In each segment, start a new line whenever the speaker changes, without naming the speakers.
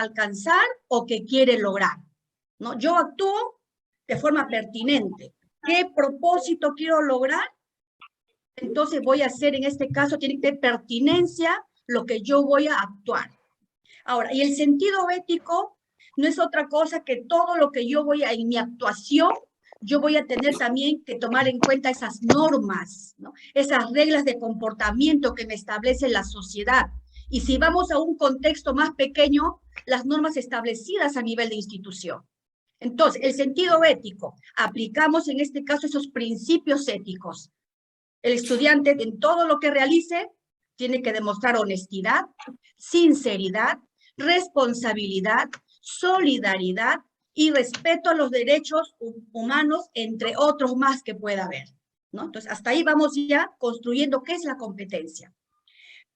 alcanzar o que quiere lograr, ¿no? Yo actúo de forma pertinente. ¿Qué propósito quiero lograr? Entonces voy a hacer, en este caso, tiene que tener pertinencia lo que yo voy a actuar. Ahora, y el sentido ético no es otra cosa que todo lo que yo voy a, en mi actuación, yo voy a tener también que tomar en cuenta esas normas, ¿no? Esas reglas de comportamiento que me establece la sociedad. Y si vamos a un contexto más pequeño, las normas establecidas a nivel de institución. Entonces, el sentido ético, aplicamos en este caso esos principios éticos. El estudiante en todo lo que realice tiene que demostrar honestidad, sinceridad, responsabilidad, solidaridad y respeto a los derechos humanos, entre otros más que pueda haber, ¿no? Entonces, hasta ahí vamos ya construyendo qué es la competencia.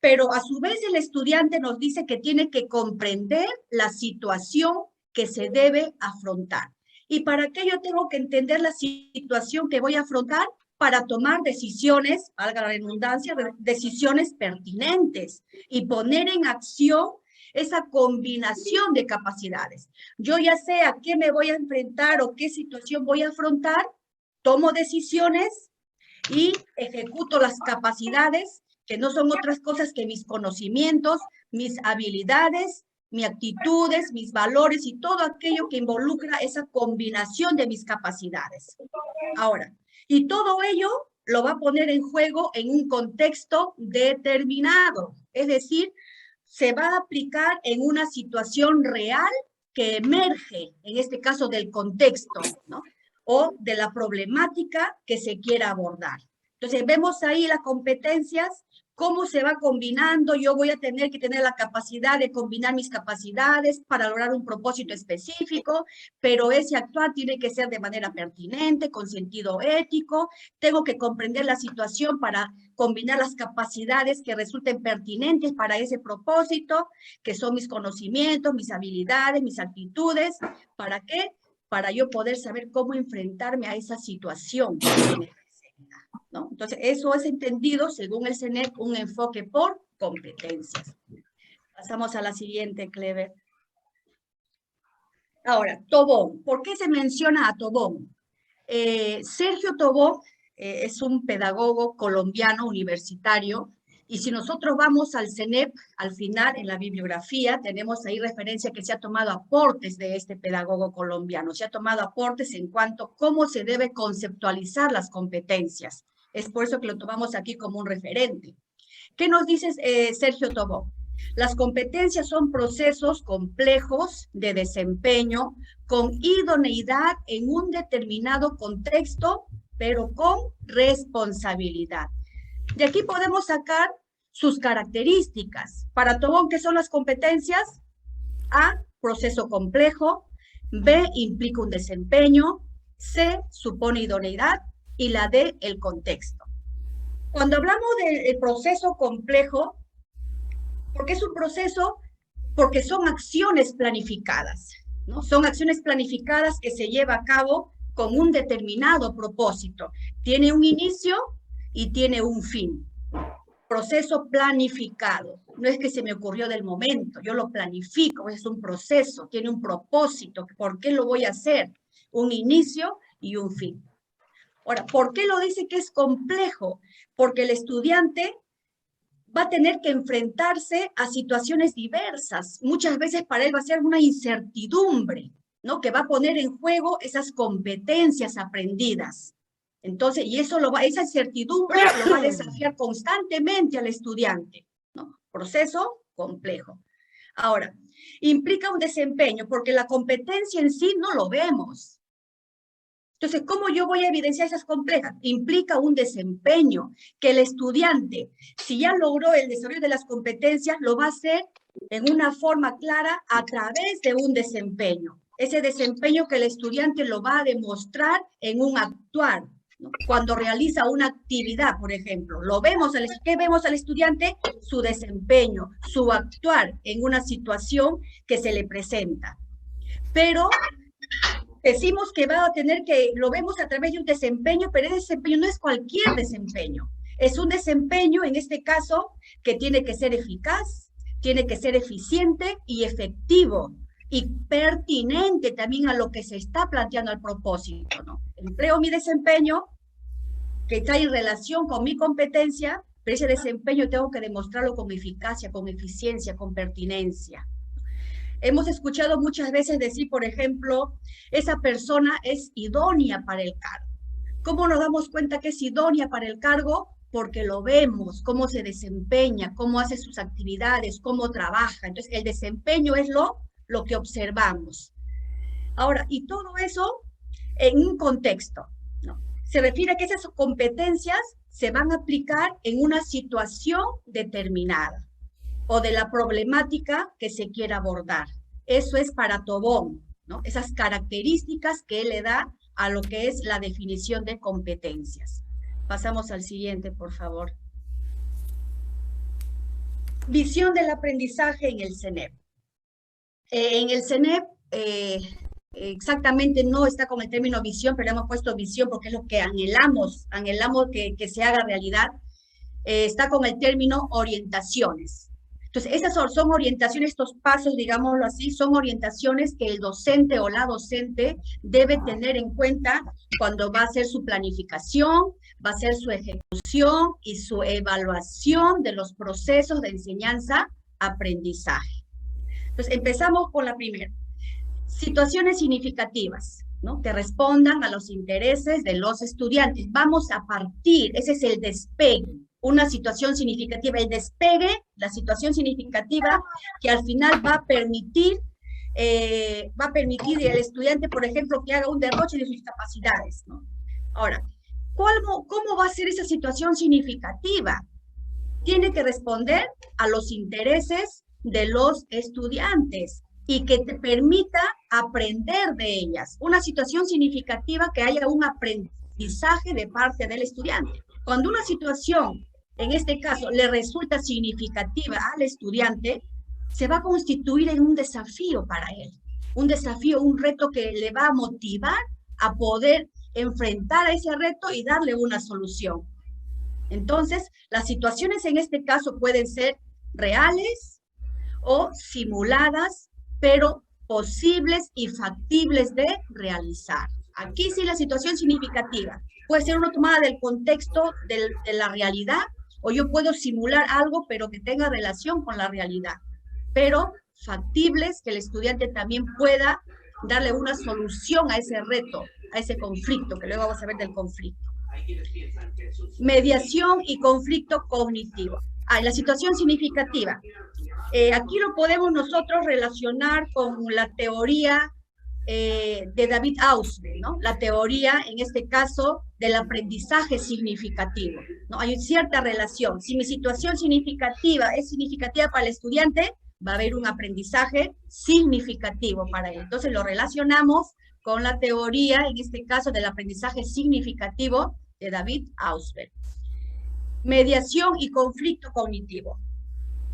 Pero a su vez el estudiante nos dice que tiene que comprender la situación que se debe afrontar. ¿Y para qué yo tengo que entender la situación que voy a afrontar? Para tomar decisiones, valga la redundancia, decisiones pertinentes y poner en acción esa combinación de capacidades. Yo ya sé a qué me voy a enfrentar o qué situación voy a afrontar, tomo decisiones y ejecuto las capacidades que no son otras cosas que mis conocimientos, mis habilidades, mis actitudes, mis valores y todo aquello que involucra esa combinación de mis capacidades. Ahora, y todo ello lo va a poner en juego en un contexto determinado, es decir, se va a aplicar en una situación real que emerge, en este caso del contexto, ¿no? O de la problemática que se quiera abordar. Entonces, vemos ahí las competencias, cómo se va combinando. Yo voy a tener que tener la capacidad de combinar mis capacidades para lograr un propósito específico, pero ese actuar tiene que ser de manera pertinente, con sentido ético. Tengo que comprender la situación para combinar las capacidades que resulten pertinentes para ese propósito, que son mis conocimientos, mis habilidades, mis actitudes. ¿Para qué? Para yo poder saber cómo enfrentarme a esa situación que me presenta, ¿no? Entonces, eso es entendido, según el CENEP, un enfoque por competencias. Pasamos a la siguiente, Clever. Ahora, Tobón. ¿Por qué se menciona a Tobón? Sergio Tobón es un pedagogo colombiano universitario, y si nosotros vamos al CENEP, al final, en la bibliografía, tenemos ahí referencia que se ha tomado aportes de este pedagogo colombiano, se ha tomado aportes en cuanto a cómo se debe conceptualizar las competencias. Es por eso que lo tomamos aquí como un referente. ¿Qué nos dice Sergio Tobón? Las competencias son procesos complejos de desempeño con idoneidad en un determinado contexto, pero con responsabilidad. De aquí podemos sacar sus características. Para Tobón, ¿qué son las competencias? A, proceso complejo. B, implica un desempeño. C, supone idoneidad. Y la D, el contexto. Cuando hablamos del proceso complejo, ¿por qué es un proceso? Porque son acciones planificadas, ¿no? Son acciones planificadas que se lleva a cabo con un determinado propósito. Tiene un inicio y tiene un fin. Proceso planificado. No es que se me ocurrió del momento, yo lo planifico, es un proceso, tiene un propósito. ¿Por qué lo voy a hacer? Un inicio y un fin. Ahora, ¿por qué lo dice que es complejo? Porque el estudiante va a tener que enfrentarse a situaciones diversas. Muchas veces para él va a ser una incertidumbre, ¿no? Que va a poner en juego esas competencias aprendidas. Entonces, y eso esa incertidumbre lo va a desafiar constantemente al estudiante, ¿no? Proceso complejo. Ahora, implica un desempeño, porque la competencia en sí no lo vemos. Entonces, ¿cómo yo voy a evidenciar esas complejas? Implica un desempeño, que el estudiante, si ya logró el desarrollo de las competencias, lo va a hacer en una forma clara a través de un desempeño. Ese desempeño que el estudiante lo va a demostrar en un actuar, ¿no? Cuando realiza una actividad, por ejemplo, ¿qué vemos al estudiante? Su desempeño, su actuar en una situación que se le presenta. Pero decimos que va a tener lo vemos a través de un desempeño, pero ese desempeño no es cualquier desempeño. Es un desempeño, en este caso, que tiene que ser eficaz, tiene que ser eficiente y efectivo y pertinente también a lo que se está planteando al propósito, ¿no? Empleo mi desempeño que está en relación con mi competencia, pero ese desempeño tengo que demostrarlo con eficacia, con eficiencia, con pertinencia. Hemos escuchado muchas veces decir, por ejemplo, esa persona es idónea para el cargo. ¿Cómo nos damos cuenta que es idónea para el cargo? Porque lo vemos, cómo se desempeña, cómo hace sus actividades, cómo trabaja. Entonces, el desempeño es lo que observamos. Ahora, y todo eso en un contexto, ¿no? Se refiere a que esas competencias se van a aplicar en una situación determinada o de la problemática que se quiera abordar. Eso es para Tobón, ¿no? Esas características que él le da a lo que es la definición de competencias. Pasamos al siguiente, por favor. Visión del aprendizaje en el CENEP. En el CENEP, exactamente no está con el término visión, pero hemos puesto visión porque es lo que anhelamos que se haga realidad. Está con el término orientaciones. Entonces, esas son orientaciones, estos pasos, digámoslo así, son orientaciones que el docente o la docente debe tener en cuenta cuando va a hacer su planificación, va a hacer su ejecución y su evaluación de los procesos de enseñanza-aprendizaje. Entonces, empezamos con la primera. Situaciones significativas, ¿no? Que respondan a los intereses de los estudiantes. Vamos a partir, ese es el despegue. Una situación significativa, el despegue, la situación significativa que al final va a permitir al estudiante, por ejemplo, que haga un derroche de sus capacidades, ¿no? Ahora, ¿cómo va a ser esa situación significativa? Tiene que responder a los intereses de los estudiantes y que te permita aprender de ellas. Una situación significativa que haya un aprendizaje de parte del estudiante. Cuando una situación, en este caso, le resulta significativa al estudiante, se va a constituir en un desafío para él. Un desafío, un reto que le va a motivar a poder enfrentar a ese reto y darle una solución. Entonces, las situaciones en este caso pueden ser reales o simuladas, pero posibles y factibles de realizar. Aquí sí la situación significativa. Puede ser una tomada del contexto de la realidad, o yo puedo simular algo, pero que tenga relación con la realidad. Pero factibles, que el estudiante también pueda darle una solución a ese reto, a ese conflicto, que luego vamos a ver del conflicto. Mediación y conflicto cognitivo. La situación significativa. Aquí lo podemos nosotros relacionar con la teoría de David Ausubel, ¿no? La teoría, en este caso, del aprendizaje significativo, ¿no? Hay cierta relación. Si mi situación significativa es significativa para el estudiante, va a haber un aprendizaje significativo para él. Entonces lo relacionamos con la teoría, en este caso, del aprendizaje significativo de David Ausubel. Mediación y conflicto cognitivo.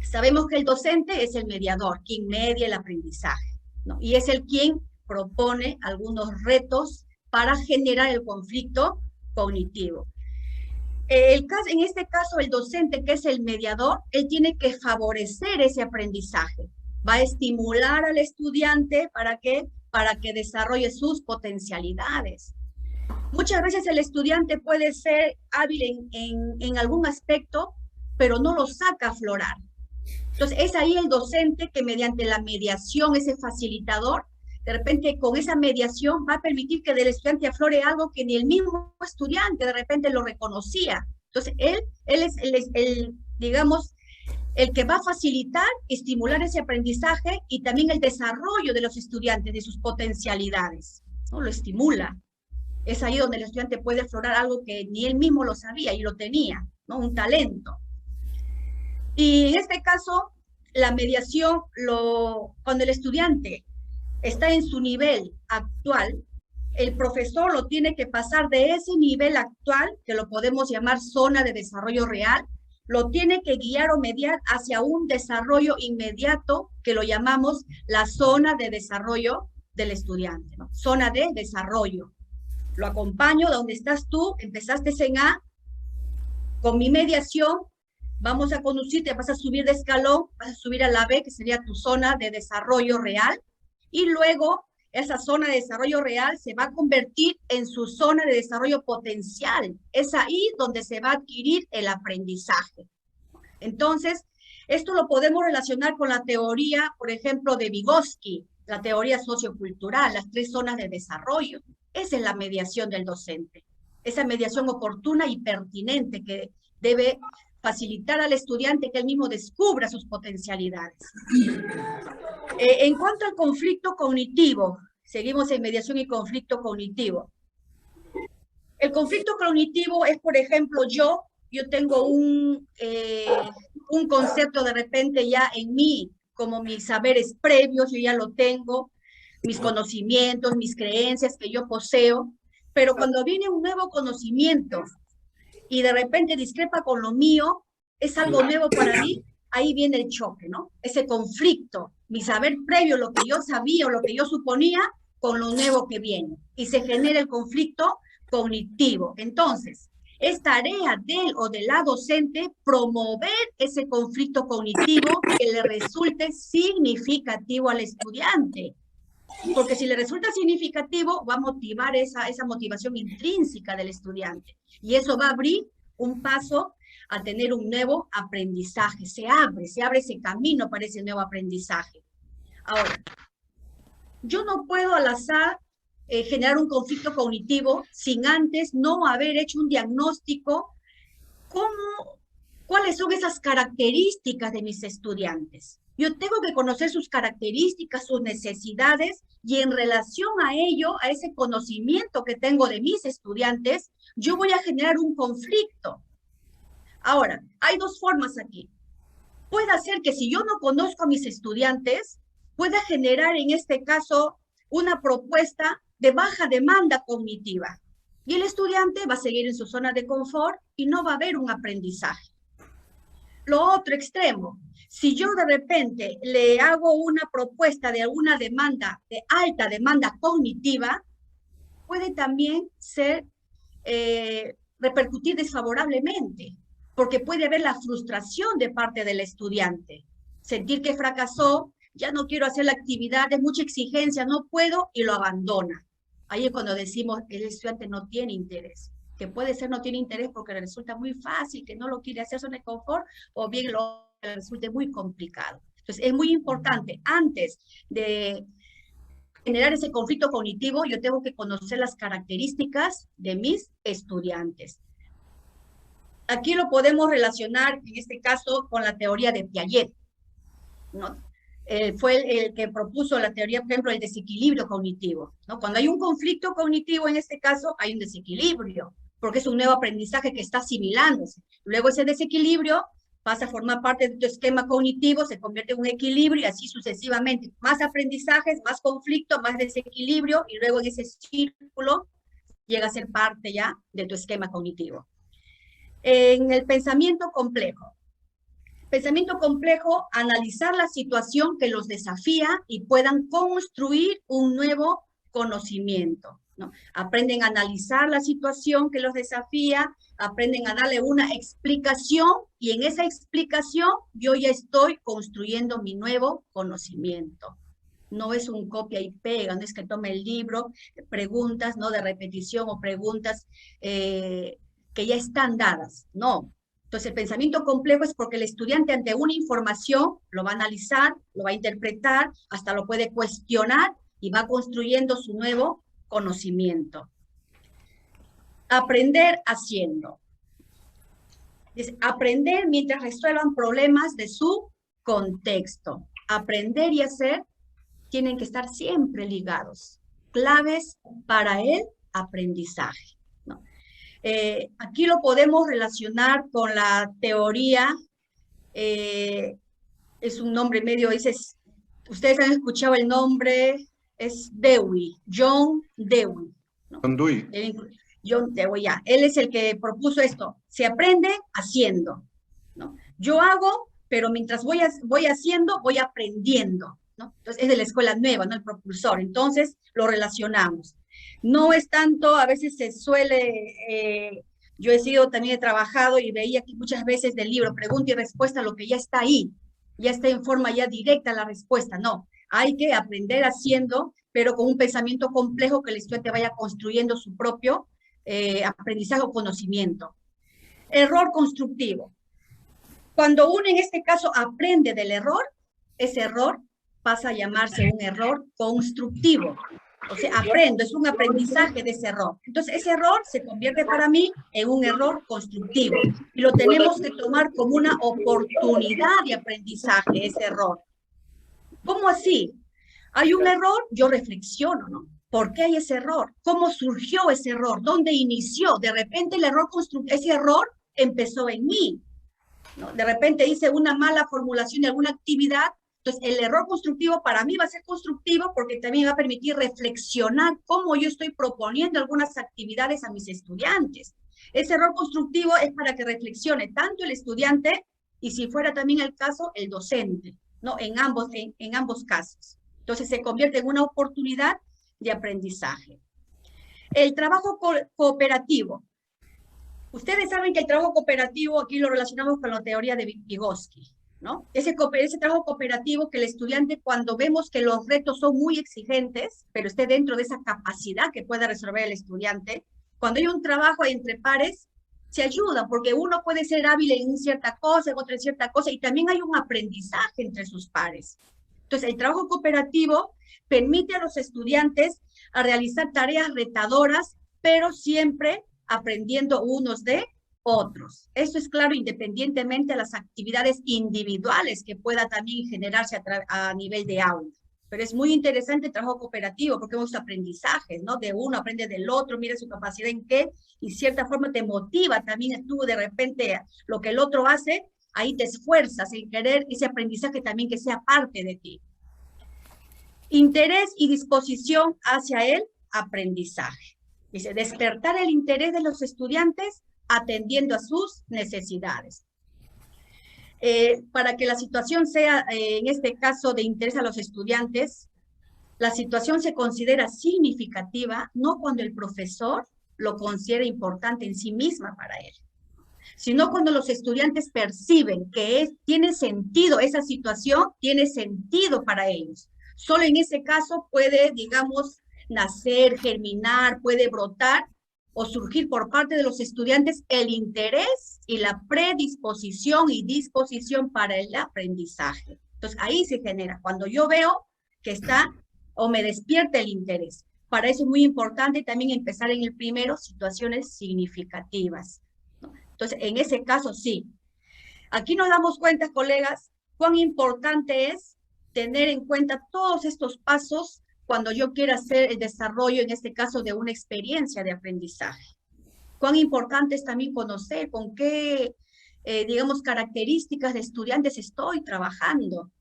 Sabemos que el docente es el mediador, quien media el aprendizaje, ¿no? Y es el quien propone algunos retos para generar el conflicto cognitivo. En este caso, el docente, que es el mediador, él tiene que favorecer ese aprendizaje. Va a estimular al estudiante para que desarrolle sus potencialidades. Muchas veces el estudiante puede ser hábil en algún aspecto, pero no lo saca a aflorar. Entonces, es ahí el docente que mediante la mediación, ese facilitador, de repente con esa mediación va a permitir que del estudiante aflore algo que ni el mismo estudiante de repente lo reconocía. Entonces, él es digamos, el que va a facilitar, estimular ese aprendizaje y también el desarrollo de los estudiantes, de sus potencialidades, ¿no? Lo estimula. Es ahí donde el estudiante puede aflorar algo que ni él mismo lo sabía y lo tenía, ¿no? Un talento. Y en este caso, la mediación, cuando el estudiante está en su nivel actual, el profesor lo tiene que pasar de ese nivel actual, que lo podemos llamar zona de desarrollo real, lo tiene que guiar o mediar hacia un desarrollo inmediato, que lo llamamos la zona de desarrollo del estudiante, ¿no? Zona de desarrollo. Lo acompaño donde estás tú, empezaste en A, con mi mediación, Vamos a conducirte, vas a subir de escalón, vas a subir a la B, que sería tu zona de desarrollo real, y luego esa zona de desarrollo real se va a convertir en su zona de desarrollo potencial. Es ahí donde se va a adquirir el aprendizaje. Entonces, esto lo podemos relacionar con la teoría, por ejemplo, de Vygotsky, la teoría sociocultural, las 3 zonas de desarrollo. Esa es la mediación del docente. Esa mediación oportuna y pertinente que debe facilitar al estudiante que él mismo descubra sus potencialidades. En cuanto al conflicto cognitivo, seguimos en mediación y conflicto cognitivo. El conflicto cognitivo es, por ejemplo, yo tengo un concepto de repente ya en mí, como mis saberes previos, yo ya lo tengo, mis conocimientos, mis creencias que yo poseo, pero cuando viene un nuevo conocimiento y de repente discrepa con lo mío, es algo nuevo para mí, ahí viene el choque, ¿no? Ese conflicto, mi saber previo, lo que yo sabía o lo que yo suponía, con lo nuevo que viene. Y se genera el conflicto cognitivo. Entonces, es tarea del o de la docente promover ese conflicto cognitivo que le resulte significativo al estudiante. Porque si le resulta significativo, va a motivar esa motivación intrínseca del estudiante. Y eso va a abrir un paso a tener un nuevo aprendizaje. Se abre ese camino para ese nuevo aprendizaje. Ahora, yo no puedo al azar generar un conflicto cognitivo sin antes no haber hecho un diagnóstico cuáles son esas características de mis estudiantes. Yo tengo que conocer sus características, sus necesidades, y en relación a ello, a ese conocimiento que tengo de mis estudiantes, yo voy a generar un conflicto. Ahora, hay 2 formas aquí. Puede ser que si yo no conozco a mis estudiantes, pueda generar en este caso una propuesta de baja demanda cognitiva. Y el estudiante va a seguir en su zona de confort y no va a haber un aprendizaje. Lo otro extremo, si yo de repente le hago una propuesta de alguna demanda, de alta demanda cognitiva, puede también ser, repercutir desfavorablemente, porque puede haber la frustración de parte del estudiante, sentir que fracasó, ya no quiero hacer la actividad, es mucha exigencia, no puedo, y lo abandona. Ahí es cuando decimos, el estudiante no tiene interés, que puede ser no tiene interés porque le resulta muy fácil, que no lo quiere hacer zona de confort, o bien lo resulte muy complicado. Entonces, es muy importante, antes de generar ese conflicto cognitivo, yo tengo que conocer las características de mis estudiantes. Aquí lo podemos relacionar, en este caso, con la teoría de Piaget, ¿no? Fue el que propuso la teoría, por ejemplo, el desequilibrio cognitivo, ¿no? Cuando hay un conflicto cognitivo, en este caso, hay un desequilibrio, porque es un nuevo aprendizaje que está asimilándose. Luego ese desequilibrio pasa a formar parte de tu esquema cognitivo, se convierte en un equilibrio y así sucesivamente. Más aprendizajes, más conflicto, más desequilibrio, y luego en ese círculo llega a ser parte ya de tu esquema cognitivo. En el pensamiento complejo. Pensamiento complejo, analizar la situación que los desafía y puedan construir un nuevo conocimiento, ¿no? Aprenden a analizar la situación que los desafía, aprenden a darle una explicación, y en esa explicación yo ya estoy construyendo mi nuevo conocimiento. No es un copia y pega, no es que tome el libro, preguntas, ¿no?, de repetición o preguntas que ya están dadas, no. Entonces, el pensamiento complejo es porque el estudiante ante una información lo va a analizar, lo va a interpretar, hasta lo puede cuestionar y va construyendo su nuevo conocimiento. Aprender haciendo. Es aprender mientras resuelvan problemas de su contexto. Aprender y hacer tienen que estar siempre ligados. Claves para el aprendizaje. Aquí lo podemos relacionar con la teoría, es un nombre medio, ustedes han escuchado el nombre, es Dewey, John Dewey, ¿no?
John Dewey.
John Dewey, ya. Él es el que propuso esto, se aprende haciendo, ¿no? Yo hago, pero mientras voy haciendo, voy aprendiendo, ¿no? Entonces es de la escuela nueva, ¿no?, el propulsor. Entonces lo relacionamos. No es tanto, a veces se suele Yo también he trabajado y veía aquí muchas veces del libro, pregunta y respuesta, lo que ya está ahí, ya está en forma ya directa la respuesta. No, hay que aprender haciendo, pero con un pensamiento complejo que el estudiante vaya construyendo su propio aprendizaje o conocimiento. Error constructivo. Cuando uno en este caso aprende del error, ese error pasa a llamarse un error constructivo. O sea, aprendo, es un aprendizaje de ese error. Entonces, ese error se convierte para mí en un error constructivo. Y lo tenemos que tomar como una oportunidad de aprendizaje, ese error. ¿Cómo así? Hay un error, yo reflexiono, ¿no? ¿Por qué hay ese error? ¿Cómo surgió ese error? ¿Dónde inició? De repente el error ese error empezó en mí, ¿no? De repente hice una mala formulación de alguna actividad, entonces el error constructivo para mí va a ser constructivo porque también va a permitir reflexionar cómo yo estoy proponiendo algunas actividades a mis estudiantes. Ese error constructivo es para que reflexione tanto el estudiante y si fuera también el caso, el docente, ¿no? En ambos casos. Entonces se convierte en una oportunidad de aprendizaje. El trabajo cooperativo. Ustedes saben que el trabajo cooperativo, aquí lo relacionamos con la teoría de Vygotsky, ¿no? Ese trabajo cooperativo que el estudiante, cuando vemos que los retos son muy exigentes, pero esté dentro de esa capacidad que pueda resolver el estudiante, cuando hay un trabajo entre pares, se ayuda, porque uno puede ser hábil en cierta cosa, en otra en cierta cosa, y también hay un aprendizaje entre sus pares. Entonces, el trabajo cooperativo permite a los estudiantes a realizar tareas retadoras, pero siempre aprendiendo unos de otros. Eso es claro, independientemente de las actividades individuales que pueda también generarse a nivel de aula. Pero es muy interesante el trabajo cooperativo porque vemos aprendizajes, ¿no? De uno aprende del otro, mira su capacidad en qué, y cierta forma te motiva también tú de repente lo que el otro hace, ahí te esfuerzas en querer ese aprendizaje también que sea parte de ti. Interés y disposición hacia el aprendizaje. Dice, despertar el interés de los estudiantes atendiendo a sus necesidades. Para que la situación sea, en este caso, de interés a los estudiantes, la situación se considera significativa no cuando el profesor lo considera importante en sí misma para él, sino cuando los estudiantes perciben que tiene sentido esa situación, tiene sentido para ellos. Solo en ese caso puede, digamos, nacer, germinar, puede brotar o surgir por parte de los estudiantes el interés y la predisposición y disposición para el aprendizaje. Entonces, ahí se genera. Cuando yo veo que está o me despierta el interés. Para eso es muy importante también empezar en el primero situaciones significativas. Entonces, en ese caso, sí. Aquí nos damos cuenta, colegas, cuán importante es tener en cuenta todos estos pasos cuando yo quiera hacer el desarrollo, en este caso, de una experiencia de aprendizaje. Cuán importante es también conocer con qué, digamos, características de estudiantes estoy trabajando.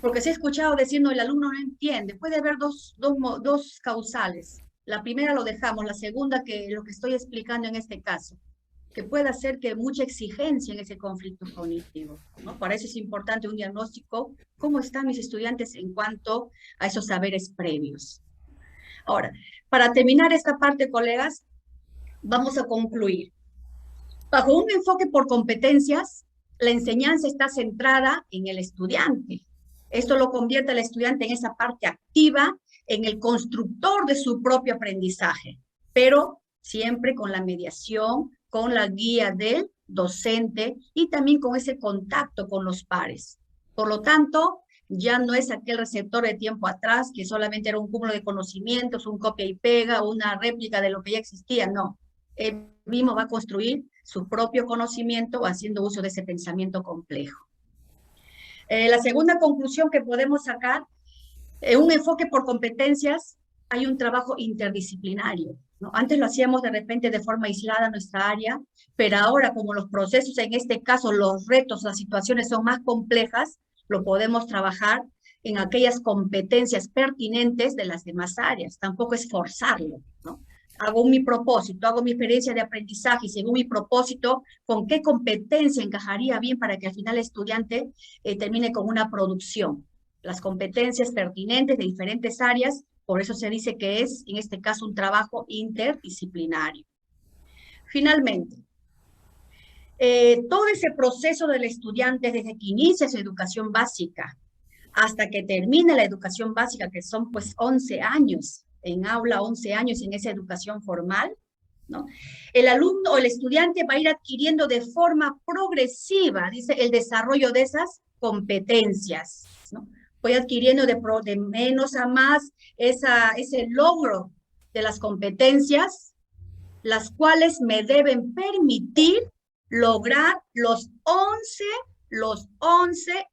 Porque se ha escuchado decir, no, el alumno no entiende. Puede haber dos causales. La primera lo dejamos, la segunda que lo que estoy explicando en este caso, que puede hacer que mucha exigencia en ese conflicto cognitivo, ¿no? Para eso es importante un diagnóstico, cómo están mis estudiantes en cuanto a esos saberes previos. Ahora, para terminar esta parte, colegas, vamos a concluir. Bajo un enfoque por competencias, la enseñanza está centrada en el estudiante. Esto lo convierte al estudiante en esa parte activa, en el constructor de su propio aprendizaje, pero siempre con la mediación, con la guía del docente y también con ese contacto con los pares. Por lo tanto, ya no es aquel receptor de tiempo atrás que solamente era un cúmulo de conocimientos, un copia y pega, una réplica de lo que ya existía, no. Él mismo va a construir su propio conocimiento haciendo uso de ese pensamiento complejo. La segunda conclusión que podemos sacar, un enfoque por competencias, hay un trabajo interdisciplinario, ¿no? Antes lo hacíamos de repente de forma aislada en nuestra área, pero ahora como los procesos, en este caso los retos, las situaciones son más complejas, lo podemos trabajar en aquellas competencias pertinentes de las demás áreas, tampoco es forzarlo, ¿no? Hago mi propósito, hago mi experiencia de aprendizaje y según mi propósito, con qué competencia encajaría bien para que al final el estudiante termine con una producción. Las competencias pertinentes de diferentes áreas, por eso se dice que es, en este caso, un trabajo interdisciplinario. Finalmente, todo ese proceso del estudiante desde que inicia su educación básica hasta que termine la educación básica, que son pues 11 años en aula, 11 años en esa educación formal, ¿no? El alumno o el estudiante va a ir adquiriendo de forma progresiva, dice, el desarrollo de esas competencias, ¿no? Voy adquiriendo de menos a más ese logro de las competencias, las cuales me deben permitir lograr los 11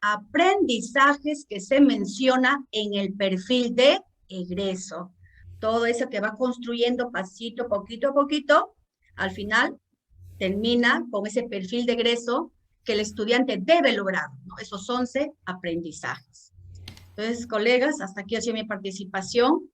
aprendizajes que se menciona en el perfil de egreso. Todo eso que va construyendo pasito, poquito a poquito, al final termina con ese perfil de egreso que el estudiante debe lograr, ¿no? Esos 11 aprendizajes. Entonces, colegas, hasta aquí ha sido mi participación.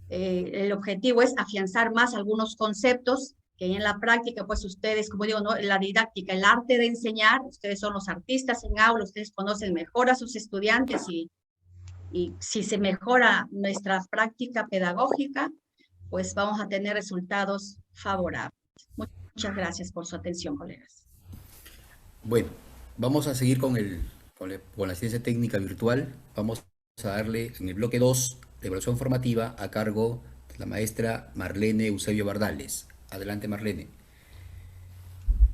El objetivo es afianzar más algunos conceptos que en la práctica, pues ustedes, como digo, ¿no? La didáctica, el arte de enseñar, ustedes son los artistas en aula, ustedes conocen mejor a sus estudiantes y si se mejora nuestra práctica pedagógica, pues vamos a tener resultados favorables. Muchas gracias por su atención, colegas.
Bueno, vamos a seguir con la asistencia técnica virtual. Vamos a darle en el bloque 2 de evaluación formativa a cargo de la maestra Marlene Eusebio Bardales. Adelante, Marlene.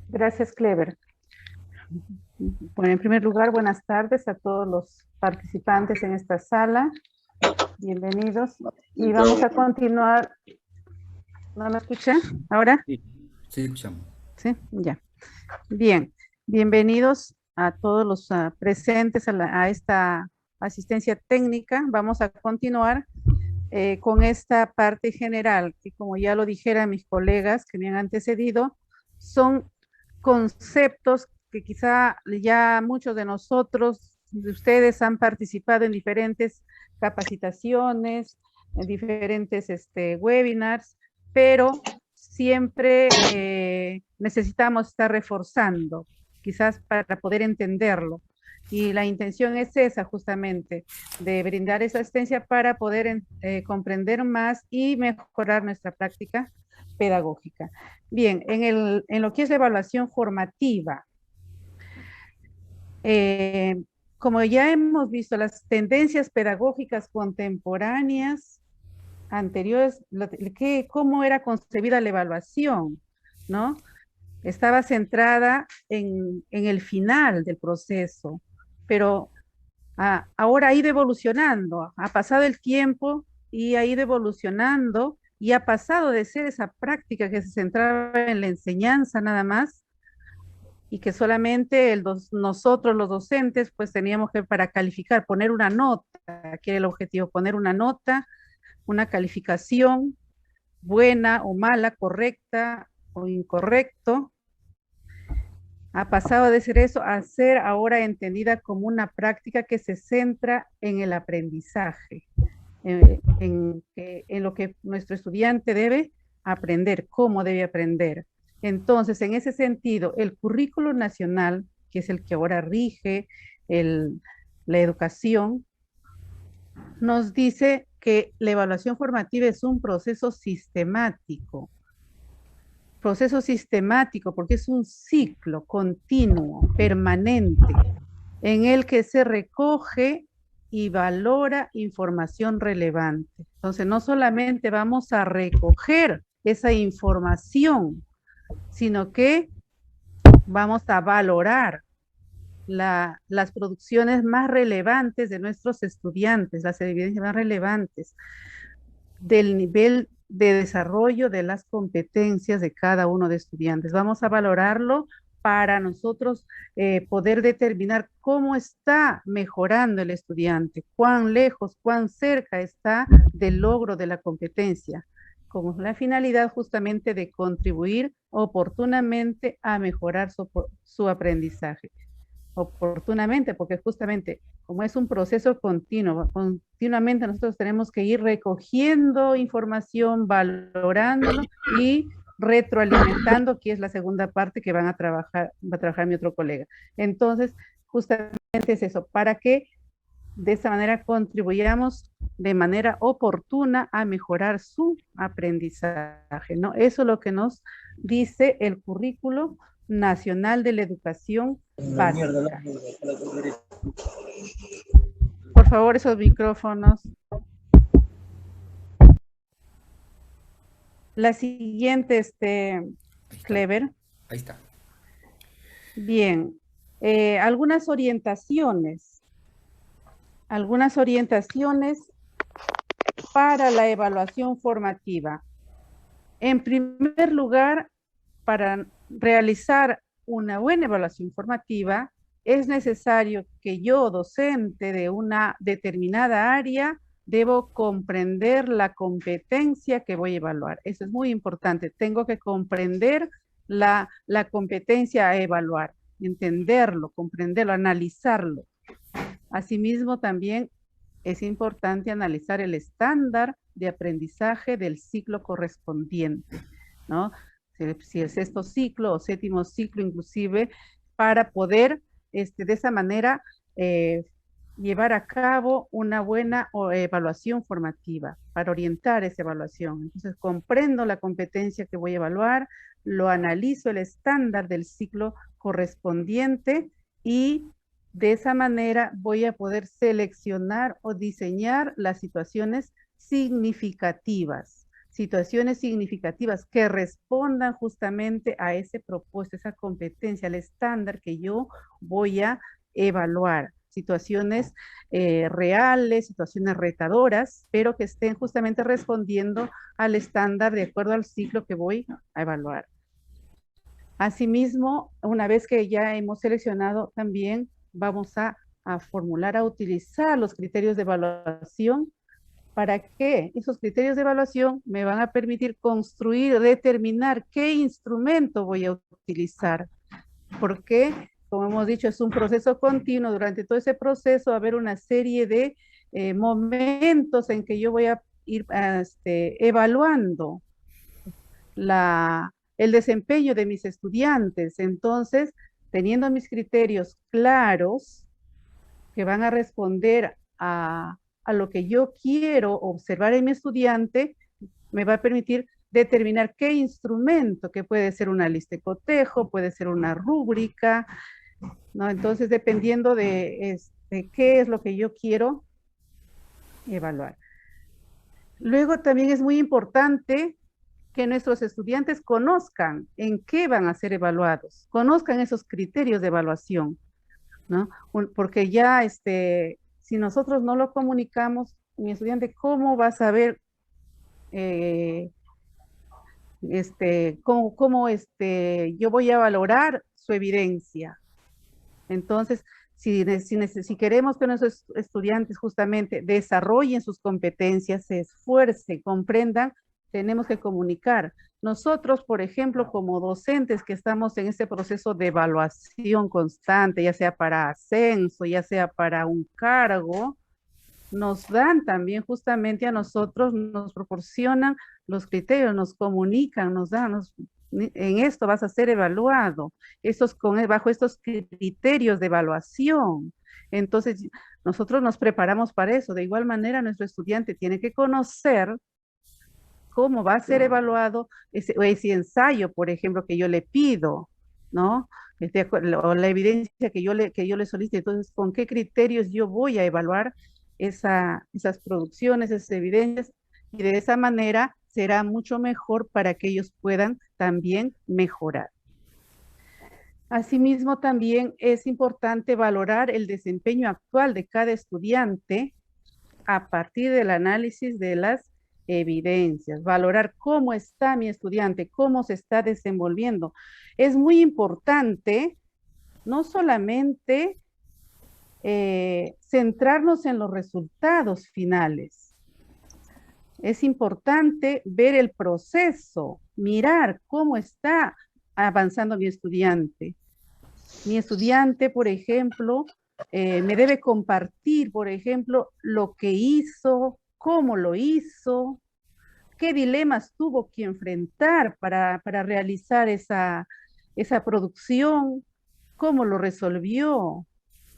Gracias, Clever. Bueno, en primer lugar, buenas tardes a todos los participantes en esta sala. Bienvenidos. Y vamos a continuar. ¿No me escuché ahora?
Sí, sí, escuchamos.
Sí, ya. Bien, bienvenidos a todos los presentes a esta asistencia técnica. Vamos a continuar con esta parte general, que como ya lo dijeron mis colegas que me han antecedido, son conceptos que quizá ya muchos de nosotros, de ustedes, han participado en diferentes capacitaciones, en diferentes webinars, pero siempre necesitamos estar reforzando, quizás para poder entenderlo. Y la intención es esa justamente, de brindar esa asistencia para poder comprender más y mejorar nuestra práctica pedagógica. Bien, en lo que es la evaluación formativa, como ya hemos visto, las tendencias pedagógicas contemporáneas anteriores, cómo era concebida la evaluación, ¿no? Estaba centrada en el final del proceso, pero ahora ha ido evolucionando, ha pasado el tiempo y ha ido evolucionando y ha pasado de ser esa práctica que se centraba en la enseñanza nada más y que solamente nosotros los docentes pues teníamos que para calificar, poner una nota, que era el objetivo, poner una nota, una calificación buena o mala, correcta o incorrecto. Ha pasado de ser eso a ser ahora entendida como una práctica que se centra en el aprendizaje, en lo que nuestro estudiante debe aprender, cómo debe aprender. Entonces, en ese sentido, el currículo nacional, que es el que ahora rige la educación, nos dice que la evaluación formativa es un proceso sistemático. Proceso sistemático porque es un ciclo continuo, permanente, en el que se recoge y valora información relevante. Entonces, no solamente vamos a recoger esa información, sino que vamos a valorar las producciones más relevantes de nuestros estudiantes, las evidencias más relevantes del nivel de desarrollo de las competencias de cada uno de estudiantes. Vamos a valorarlo para nosotros poder determinar cómo está mejorando el estudiante, cuán lejos, cuán cerca está del logro de la competencia, con la finalidad justamente de contribuir oportunamente a mejorar su aprendizaje. Oportunamente, porque justamente como es un proceso continuo, continuamente nosotros tenemos que ir recogiendo información, valorándolo y retroalimentando, que es la segunda parte que va a trabajar mi otro colega. Entonces, justamente es eso, para que De esa manera contribuyamos de manera oportuna a mejorar su aprendizaje, ¿no? Eso es lo que nos dice el Currículo Nacional de la Educación Básica. Por favor, esos micrófonos. La siguiente, Clever.
Ahí está.
Bien. Algunas orientaciones para la evaluación formativa. En primer lugar, para realizar una buena evaluación formativa, es necesario que yo, docente de una determinada área, debo comprender la competencia que voy a evaluar. Eso es muy importante. Tengo que comprender la competencia a evaluar, entenderlo, comprenderlo, analizarlo. Asimismo, también es importante analizar el estándar de aprendizaje del ciclo correspondiente, ¿no? Si el sexto ciclo o séptimo ciclo inclusive, para poder de esa manera llevar a cabo una buena evaluación formativa, para orientar esa evaluación. Entonces, comprendo la competencia que voy a evaluar, lo analizo el estándar del ciclo correspondiente y de esa manera voy a poder seleccionar o diseñar las situaciones significativas que respondan justamente a ese propósito, esa competencia, al estándar que yo voy a evaluar. Situaciones reales, situaciones retadoras, pero que estén justamente respondiendo al estándar de acuerdo al ciclo que voy a evaluar. Asimismo, una vez que ya hemos seleccionado, también vamos a formular, a utilizar los criterios de evaluación. ¿Para qué? Esos criterios de evaluación me van a permitir construir, determinar qué instrumento voy a utilizar. Porque, como hemos dicho, es un proceso continuo. Durante todo ese proceso va a haber una serie de momentos en que yo voy a ir evaluando el desempeño de mis estudiantes. Entonces, teniendo mis criterios claros que van a responder a lo que yo quiero observar en mi estudiante, me va a permitir determinar qué instrumento, que puede ser una lista de cotejo, puede ser una rúbrica, ¿no? Entonces, dependiendo de qué es lo que yo quiero evaluar. Luego, también es muy importante que nuestros estudiantes conozcan en qué van a ser evaluados, conozcan esos criterios de evaluación, ¿no? Porque ya, si nosotros no lo comunicamos, mi estudiante, ¿cómo va a saber cómo yo voy a valorar su evidencia? Entonces, si queremos que nuestros estudiantes justamente desarrollen sus competencias, se esfuercen, comprendan, tenemos que comunicar. Nosotros, por ejemplo, como docentes que estamos en este proceso de evaluación constante, ya sea para ascenso, ya sea para un cargo, nos dan también justamente a nosotros, nos proporcionan los criterios, nos comunican, nos dan, en esto vas a ser evaluado, bajo estos criterios de evaluación. Entonces, nosotros nos preparamos para eso. De igual manera, nuestro estudiante tiene que conocer cómo va a ser evaluado ese ensayo, por ejemplo, que yo le pido, ¿no? O la evidencia que yo le solicite. Entonces, ¿con qué criterios yo voy a evaluar esas producciones, esas evidencias? Y de esa manera será mucho mejor para que ellos puedan también mejorar. Asimismo, también es importante valorar el desempeño actual de cada estudiante a partir del análisis de las evidencias, valorar cómo está mi estudiante, cómo se está desenvolviendo. Es muy importante no solamente centrarnos en los resultados finales. Es importante ver el proceso, mirar cómo está avanzando mi estudiante. Mi estudiante, por ejemplo, me debe compartir, por ejemplo, lo que hizo, cómo lo hizo, qué dilemas tuvo que enfrentar para realizar esa producción, cómo lo resolvió,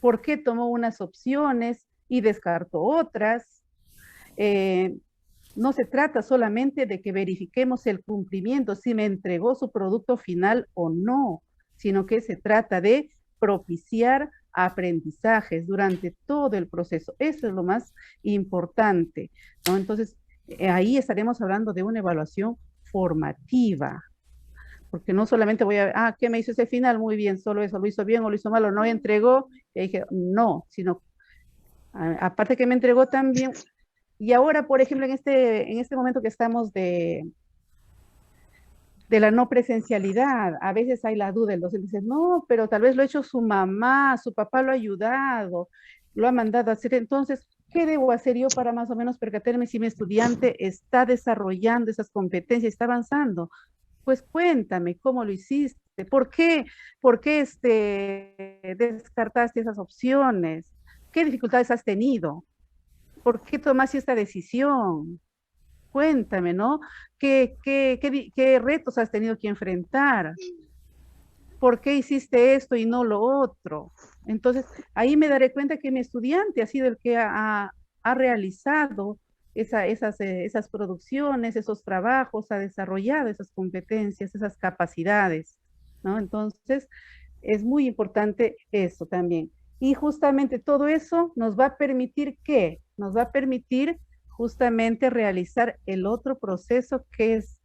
por qué tomó unas opciones y descartó otras. No se trata solamente de que verifiquemos el cumplimiento, si me entregó su producto final o no, sino que se trata de propiciar aprendizajes durante todo el proceso. Eso es lo más importante, ¿no? Entonces, ahí estaremos hablando de una evaluación formativa, porque no solamente voy a ver, ¿qué me hizo ese final? Muy bien, solo eso, lo hizo bien o lo hizo mal o no entregó, y dije, no, sino, aparte que me entregó también. Y ahora, por ejemplo, en este momento que estamos de la no presencialidad, a veces hay la duda, el docente dice, no, pero tal vez lo ha hecho su mamá, su papá lo ha ayudado, lo ha mandado a hacer. Entonces, ¿qué debo hacer yo para más o menos percatarme si mi estudiante está desarrollando esas competencias, está avanzando? Pues cuéntame cómo lo hiciste, ¿por qué descartaste esas opciones? ¿Qué dificultades has tenido? ¿Por qué tomaste esta decisión? Cuéntame, ¿no? ¿Qué retos has tenido que enfrentar? ¿Por qué hiciste esto y no lo otro? Entonces, ahí me daré cuenta que mi estudiante ha sido el que ha realizado esas producciones, esos trabajos, ha desarrollado esas competencias, esas capacidades, ¿no? Entonces, es muy importante eso también. Y justamente todo eso nos va a permitir ¿qué? Nos va a permitir justamente realizar el otro proceso que es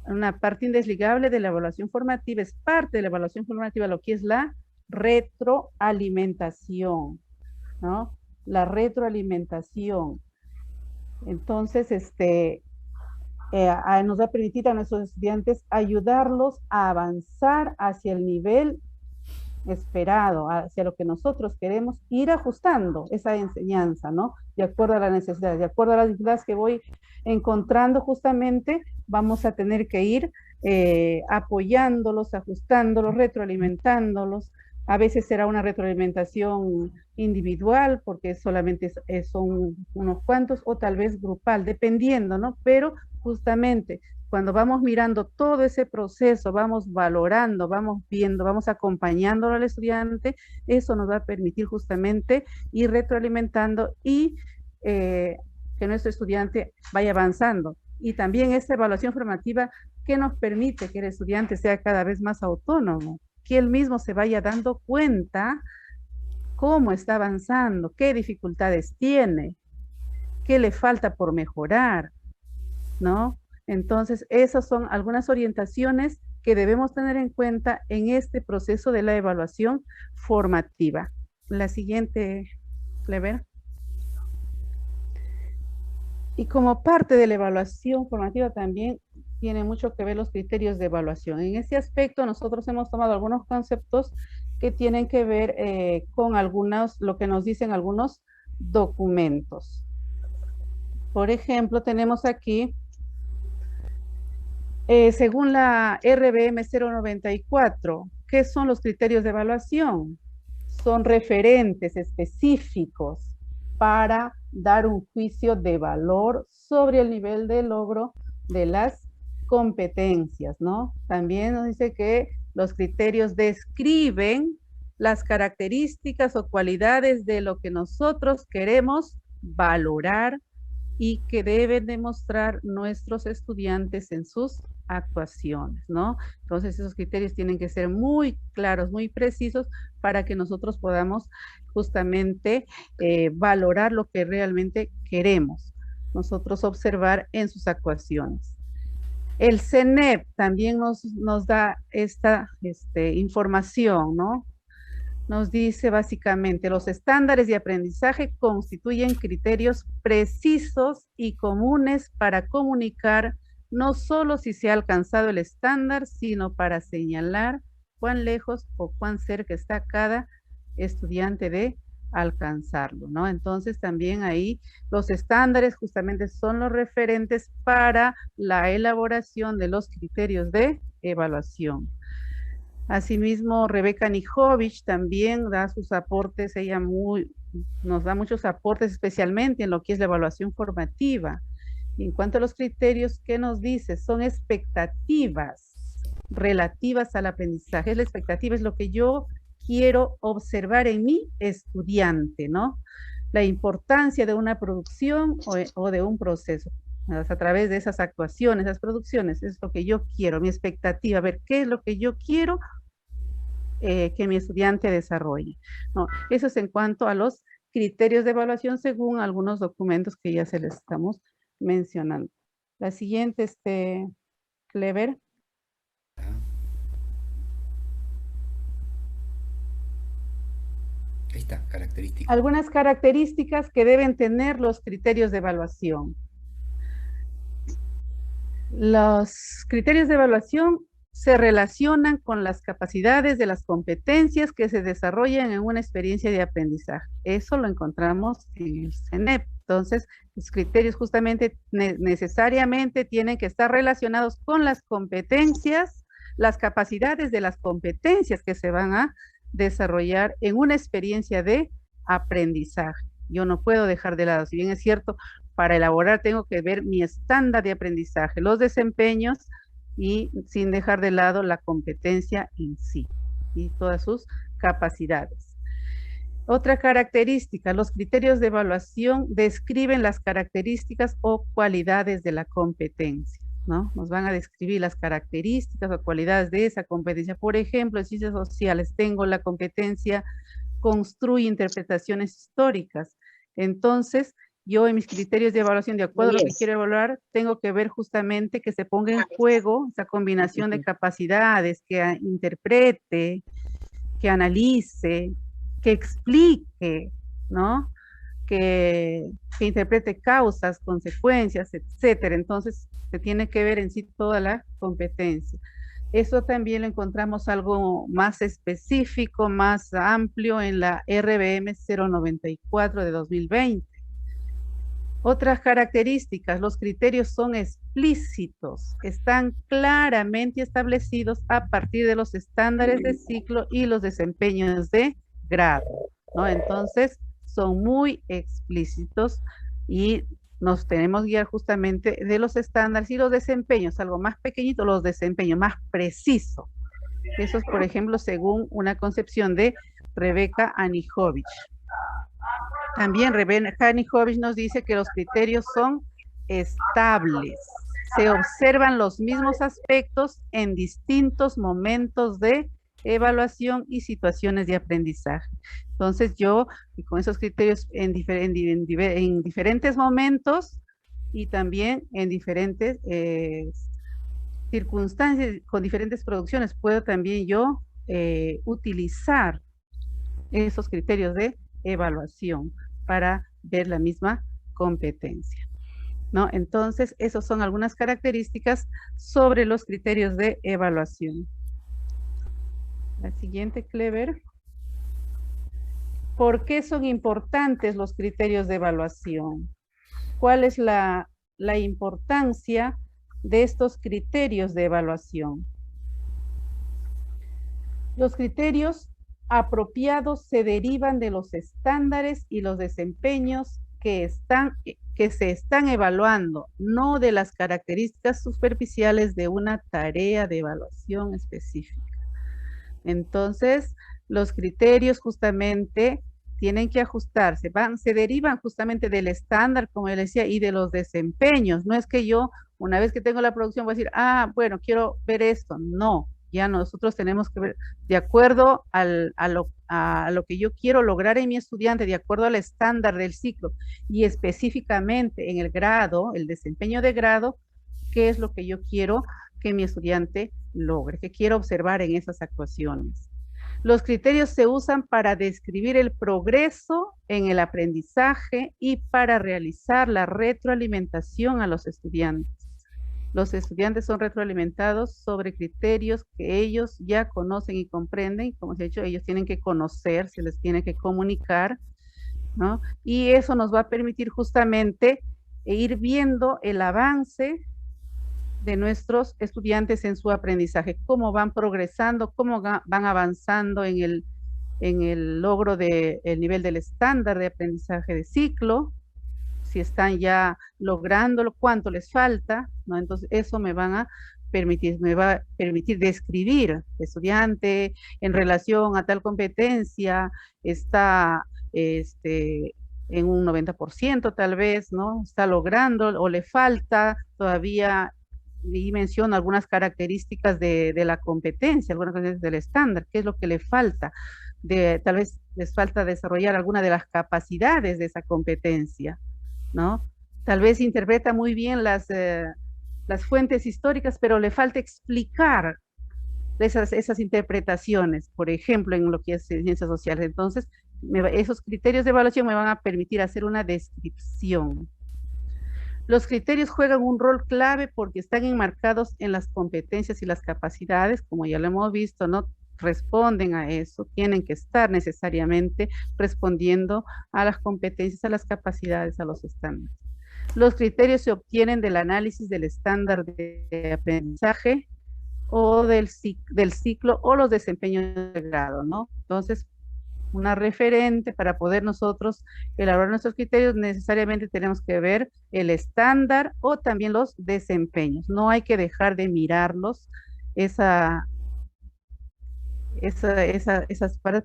una parte indesligable de la evaluación formativa, es parte de la evaluación formativa, lo que es la retroalimentación, ¿no? La retroalimentación. Entonces, nos va a permitir a nuestros estudiantes ayudarlos a avanzar hacia el nivel esperado, hacia lo que nosotros queremos, ir ajustando esa enseñanza, ¿no? De acuerdo a las necesidades, de acuerdo a las dificultades que voy encontrando justamente, vamos a tener que ir apoyándolos, ajustándolos, retroalimentándolos. A veces será una retroalimentación individual, porque solamente son unos cuantos, o tal vez grupal, dependiendo, ¿no? Pero justamente cuando vamos mirando todo ese proceso, vamos valorando, vamos viendo, vamos acompañándolo al estudiante, eso nos va a permitir justamente ir retroalimentando y que nuestro estudiante vaya avanzando. Y también esta evaluación formativa que nos permite que el estudiante sea cada vez más autónomo, que él mismo se vaya dando cuenta cómo está avanzando, qué dificultades tiene, qué le falta por mejorar, ¿no? Entonces, esas son algunas orientaciones que debemos tener en cuenta en este proceso de la evaluación formativa. La siguiente, Clever. Y como parte de la evaluación formativa también tiene mucho que ver los criterios de evaluación. En este aspecto nosotros hemos tomado algunos conceptos que tienen que ver con lo que nos dicen algunos documentos. Por ejemplo, tenemos aquí según la RBM 094, ¿qué son los criterios de evaluación? Son referentes específicos para dar un juicio de valor sobre el nivel de logro de las competencias, ¿no? También nos dice que los criterios describen las características o cualidades de lo que nosotros queremos valorar y que deben demostrar nuestros estudiantes en sus actuaciones, ¿no? Entonces esos criterios tienen que ser muy claros, muy precisos para que nosotros podamos justamente valorar lo que realmente queremos nosotros observar en sus actuaciones. El CENEP también nos da esta información, ¿no? Nos dice básicamente, los estándares de aprendizaje constituyen criterios precisos y comunes para comunicar no solo si se ha alcanzado el estándar, sino para señalar cuán lejos o cuán cerca está cada estudiante de alcanzarlo, ¿no? Entonces también ahí los estándares justamente son los referentes para la elaboración de los criterios de evaluación. Asimismo, Rebeca Nijovic también da sus aportes, ella nos da muchos aportes, especialmente en lo que es la evaluación formativa. Y en cuanto a los criterios, ¿qué nos dice? Son expectativas relativas al aprendizaje. La expectativa es lo que yo quiero observar en mi estudiante, ¿no? la importancia de una producción o de un proceso. A través de esas actuaciones, esas producciones, es lo que yo quiero, mi expectativa, ver qué es lo que yo quiero que mi estudiante desarrolle, ¿no? Eso es en cuanto a los criterios de evaluación según algunos documentos que ya se les estamos mencionando. La siguiente, Clever.
Ahí está, características.
Algunas características que deben tener los criterios de evaluación. Los criterios de evaluación se relacionan con las capacidades de las competencias que se desarrollan en una experiencia de aprendizaje. Eso lo encontramos en el CENEP. Entonces, los criterios justamente necesariamente tienen que estar relacionados con las competencias, las capacidades de las competencias que se van a desarrollar en una experiencia de aprendizaje. Yo no puedo dejar de lado, si bien es cierto, para elaborar tengo que ver mi estándar de aprendizaje, los desempeños y sin dejar de lado la competencia en sí y todas sus capacidades. Otra característica, los criterios de evaluación describen las características o cualidades de la competencia, ¿no? Nos van a describir las características o cualidades de esa competencia. Por ejemplo, en ciencias sociales tengo la competencia construye interpretaciones históricas. Entonces, yo en mis criterios de evaluación, de acuerdo a lo que quiero evaluar, tengo que ver justamente que se ponga en juego esa combinación de capacidades, que interprete, que analice, que explique, ¿no? Que interprete causas, consecuencias, etcétera. Entonces, se tiene que ver en sí toda la competencia. Eso también lo encontramos algo más específico, más amplio en la RBM 094 de 2020. Otras características, los criterios son explícitos, están claramente establecidos a partir de los estándares de ciclo y los desempeños de grado, ¿no? Entonces, son muy explícitos y nos tenemos que guiar justamente de los estándares y los desempeños, algo más pequeñito, los desempeños más precisos. Eso es, por ejemplo, según una concepción de Rebeca Anijovic. También Rebeca Anijovic nos dice que los criterios son estables. Se observan los mismos aspectos en distintos momentos de evaluación y situaciones de aprendizaje. Entonces yo, con esos criterios en diferentes momentos y también en diferentes circunstancias, con diferentes producciones, puedo también yo utilizar esos criterios de evaluación para ver la misma competencia, ¿no? Entonces, esas son algunas características sobre los criterios de evaluación. La siguiente, Clever. ¿Por qué son importantes los criterios de evaluación? ¿Cuál es la importancia de estos criterios de evaluación? Los criterios apropiados se derivan de los estándares y los desempeños que se están evaluando, no de las características superficiales de una tarea de evaluación específica. Entonces, los criterios justamente tienen que ajustarse, se derivan justamente del estándar, como les decía, y de los desempeños. No es que yo, una vez que tengo la producción, voy a decir, ah, bueno, quiero ver esto. No, ya nosotros tenemos que ver, de acuerdo a lo que yo quiero lograr en mi estudiante, de acuerdo al estándar del ciclo, y específicamente en el grado, el desempeño de grado, qué es lo que yo quiero que mi estudiante logre, que quiero observar en esas actuaciones. Los criterios se usan para describir el progreso en el aprendizaje y para realizar la retroalimentación a los estudiantes. Los estudiantes son retroalimentados sobre criterios que ellos ya conocen y comprenden. Como se ha dicho, ellos tienen que conocer, se les tiene que comunicar, ¿no? Y eso nos va a permitir justamente ir viendo el avance de nuestros estudiantes en su aprendizaje, cómo van progresando, cómo van avanzando en el logro del nivel del estándar de aprendizaje de ciclo, si están ya lográndolo, cuánto les falta, ¿no? Entonces eso me va a permitir describir estudiante en relación a tal competencia, está en un 90% tal vez, ¿no? Está logrando o le falta todavía, y menciono algunas características de la competencia, algunas características del estándar, qué es lo que le falta, tal vez les falta desarrollar alguna de las capacidades de esa competencia, ¿no? Tal vez interpreta muy bien las fuentes históricas, pero le falta explicar esas interpretaciones, por ejemplo, en lo que es ciencias sociales. Entonces, esos criterios de evaluación me van a permitir hacer una descripción. Los criterios juegan un rol clave porque están enmarcados en las competencias y las capacidades, como ya lo hemos visto, ¿no? Responden a eso, tienen que estar necesariamente respondiendo a las competencias, a las capacidades, a los estándares. Los criterios se obtienen del análisis del estándar de aprendizaje o del ciclo o los desempeños de grado, ¿no? Entonces, una referente para poder nosotros elaborar nuestros criterios, necesariamente tenemos que ver el estándar o también los desempeños. No hay que dejar de mirarlos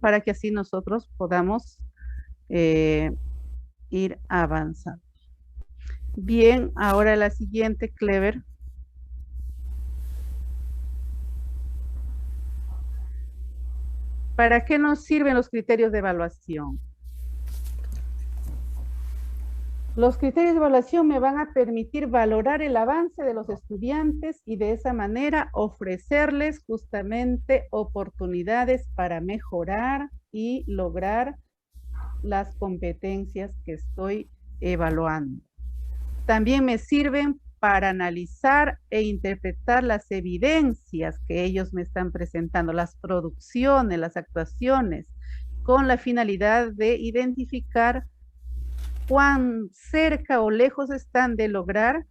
para que así nosotros podamos ir avanzando. Bien, ahora la siguiente, Clever. ¿Para qué nos sirven los criterios de evaluación? Los criterios de evaluación me van a permitir valorar el avance de los estudiantes y de esa manera ofrecerles justamente oportunidades para mejorar y lograr las competencias que estoy evaluando. También me sirven para analizar e interpretar las evidencias que ellos me están presentando, las producciones, las actuaciones, con la finalidad de identificar cuán cerca o lejos están de lograr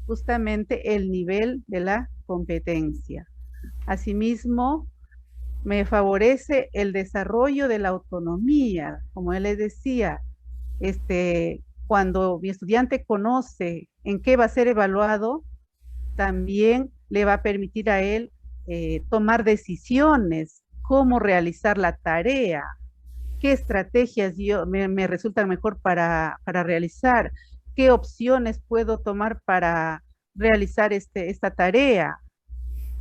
justamente el nivel de la competencia. Asimismo, me favorece el desarrollo de la autonomía, como él les decía, cuando mi estudiante conoce en qué va a ser evaluado, también le va a permitir a él tomar decisiones, cómo realizar la tarea, qué estrategias me resultan mejor para realizar, qué opciones puedo tomar para realizar esta tarea,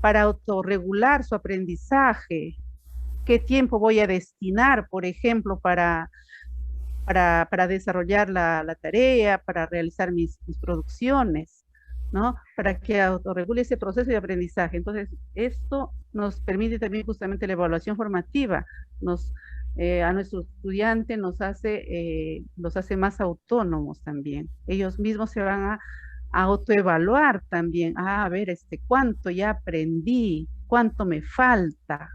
para autorregular su aprendizaje, qué tiempo voy a destinar, por ejemplo, para desarrollar la tarea, para realizar mis producciones, ¿no? Para que autorregule ese proceso de aprendizaje. Entonces, esto nos permite también justamente la evaluación formativa, a nuestros estudiantes los hace más autónomos también. Ellos mismos se van a autoevaluar también. A ver, cuánto ya aprendí, cuánto me falta,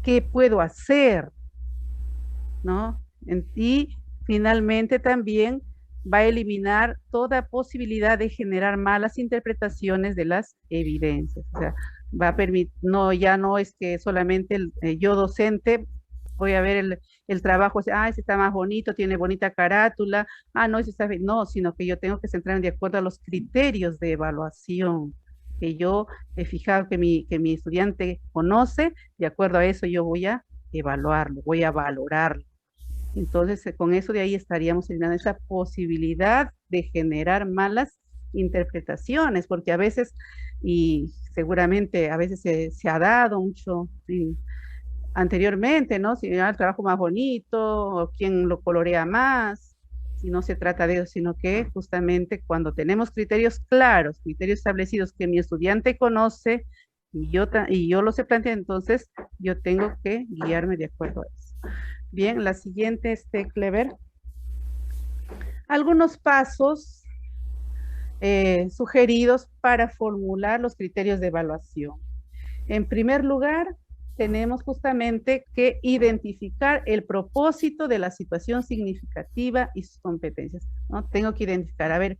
qué puedo hacer, ¿no? Y finalmente también va a eliminar toda posibilidad de generar malas interpretaciones de las evidencias. O sea, va a permitir, ya no es que solamente yo docente voy a ver el trabajo, ese está más bonito, tiene bonita carátula, no, ese está bien, no, sino que yo tengo que centrarme de acuerdo a los criterios de evaluación que yo he fijado que mi estudiante conoce, de acuerdo a eso yo voy a evaluarlo, voy a valorarlo. Entonces, con eso de ahí estaríamos eliminando esa posibilidad de generar malas interpretaciones, porque a veces, y seguramente a veces se ha dado mucho anteriormente, ¿no? Si el trabajo más bonito, o quién lo colorea más, si no se trata de eso, sino que justamente cuando tenemos criterios claros, criterios establecidos que mi estudiante conoce, y yo los he planteado, entonces yo tengo que guiarme de acuerdo a eso. Bien, la siguiente, Clever. Algunos pasos sugeridos para formular los criterios de evaluación. En primer lugar, tenemos justamente que identificar el propósito de la situación significativa y sus competencias, ¿no? Tengo que identificar, a ver,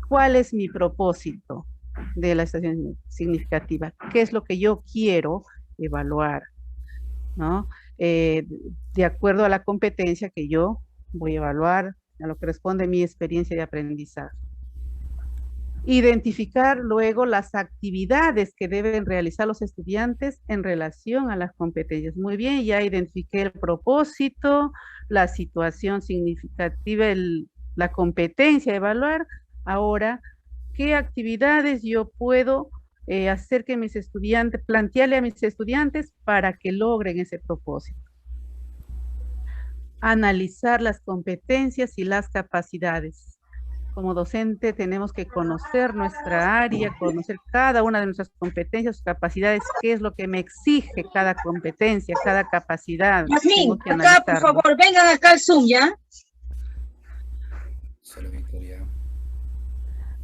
¿cuál es mi propósito de la situación significativa? ¿Qué es lo que yo quiero evaluar? ¿No? De acuerdo a la competencia que yo voy a evaluar, a lo que responde mi experiencia de aprendizaje. Identificar luego las actividades que deben realizar los estudiantes en relación a las competencias. Muy bien, ya identifiqué el propósito, la situación significativa, la competencia a evaluar. Ahora, ¿qué actividades yo puedo hacer que mis estudiantes, plantearle a mis estudiantes para que logren ese propósito? Analizar las competencias y las capacidades. Como docente tenemos que conocer nuestra área, conocer cada una de nuestras competencias, capacidades, qué es lo que me exige cada competencia, cada capacidad.
Yasmín, acá, por favor, vengan acá al Zoom, ¿ya?
Solo Victoria.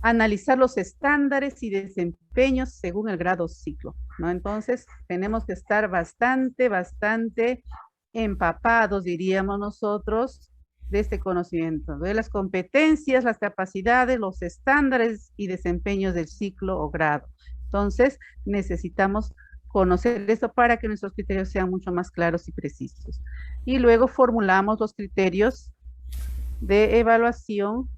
Analizar los estándares y desempeños según el grado ciclo, ¿no? Entonces, tenemos que estar bastante empapados, diríamos nosotros, de este conocimiento, de las competencias, las capacidades, los estándares y desempeños del ciclo o grado. Entonces, necesitamos conocer esto para que nuestros criterios sean mucho más claros y precisos. Y luego formulamos los criterios de evaluación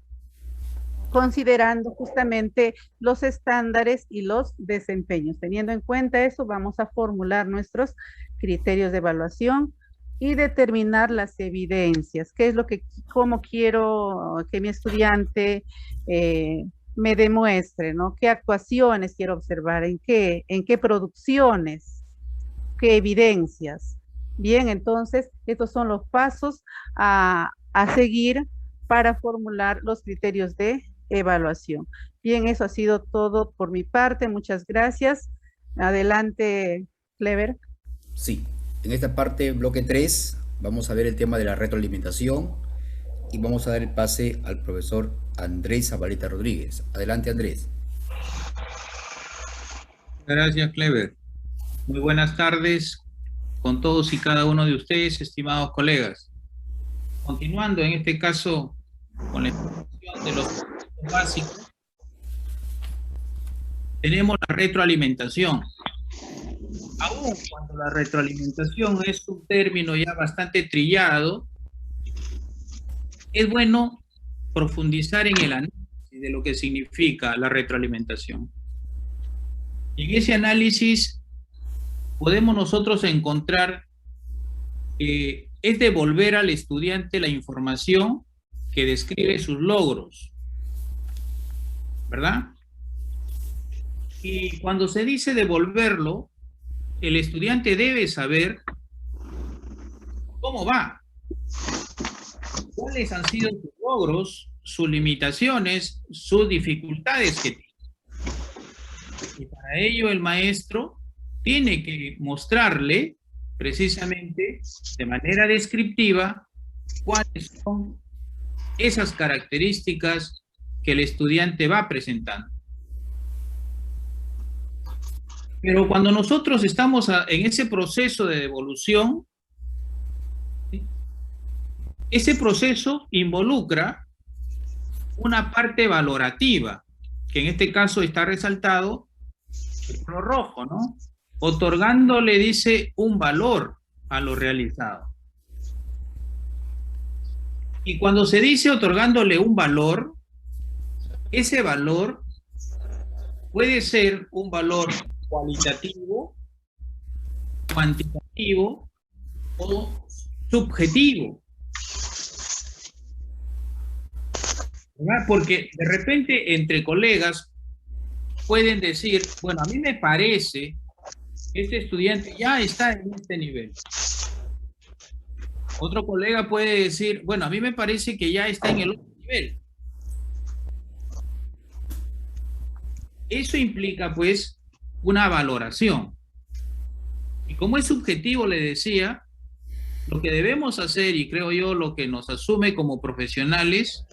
considerando justamente los estándares y los desempeños. Teniendo en cuenta eso, vamos a formular nuestros criterios de evaluación y determinar las evidencias, qué es lo que, cómo quiero que mi estudiante me demuestre, ¿no? ¿Qué actuaciones quiero observar? ¿En qué producciones? ¿Qué evidencias? Bien, entonces, estos son los pasos a seguir para formular los criterios de evaluación. Bien, eso ha sido todo por mi parte. Muchas gracias. Adelante, Clever.
Sí. En esta parte, bloque 3, vamos a ver el tema de la retroalimentación y vamos a dar el pase al profesor Andrés Zabaleta Rodríguez. Adelante, Andrés.
Gracias, Clever. Muy buenas tardes con todos y cada uno de ustedes, estimados colegas. Continuando, en este caso, con la explicación de los conceptos básicos, tenemos la retroalimentación. Aún cuando la retroalimentación es un término ya bastante trillado, es bueno profundizar en el análisis de lo que significa la retroalimentación. En ese análisis podemos nosotros encontrar que es devolver al estudiante la información que describe sus logros, ¿verdad? Y cuando se dice devolverlo, el estudiante debe saber cómo va, cuáles han sido sus logros, sus limitaciones, sus dificultades que tiene. Y para ello el maestro tiene que mostrarle precisamente de manera descriptiva cuáles son esas características que el estudiante va presentando. Pero cuando nosotros estamos en ese proceso de devolución, ¿sí?, ese proceso involucra una parte valorativa, que en este caso está resaltado el color rojo, ¿no? Otorgándole, dice, un valor a lo realizado. Y cuando se dice otorgándole un valor, ese valor puede ser un valor cualitativo, cuantitativo o subjetivo, ¿verdad? Porque de repente entre colegas pueden decir, bueno, a mí me parece que este estudiante ya está en este nivel. Otro colega puede decir, bueno, a mí me parece que ya está en el otro nivel. Eso implica, pues, una valoración. Y como es subjetivo, le decía, lo que debemos hacer, y creo yo lo que nos asume como profesionales,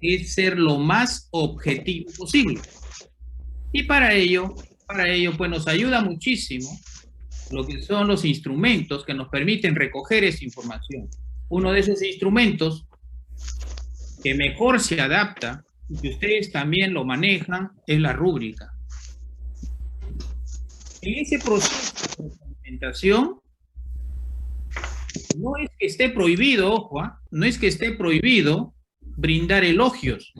es ser lo más objetivo posible. Y para ello, pues nos ayuda muchísimo lo que son los instrumentos que nos permiten recoger esa información. Uno de esos instrumentos que mejor se adapta, y que ustedes también lo manejan, es la rúbrica. En ese proceso de implementación, no es que esté prohibido, ojo, no es que esté prohibido brindar elogios.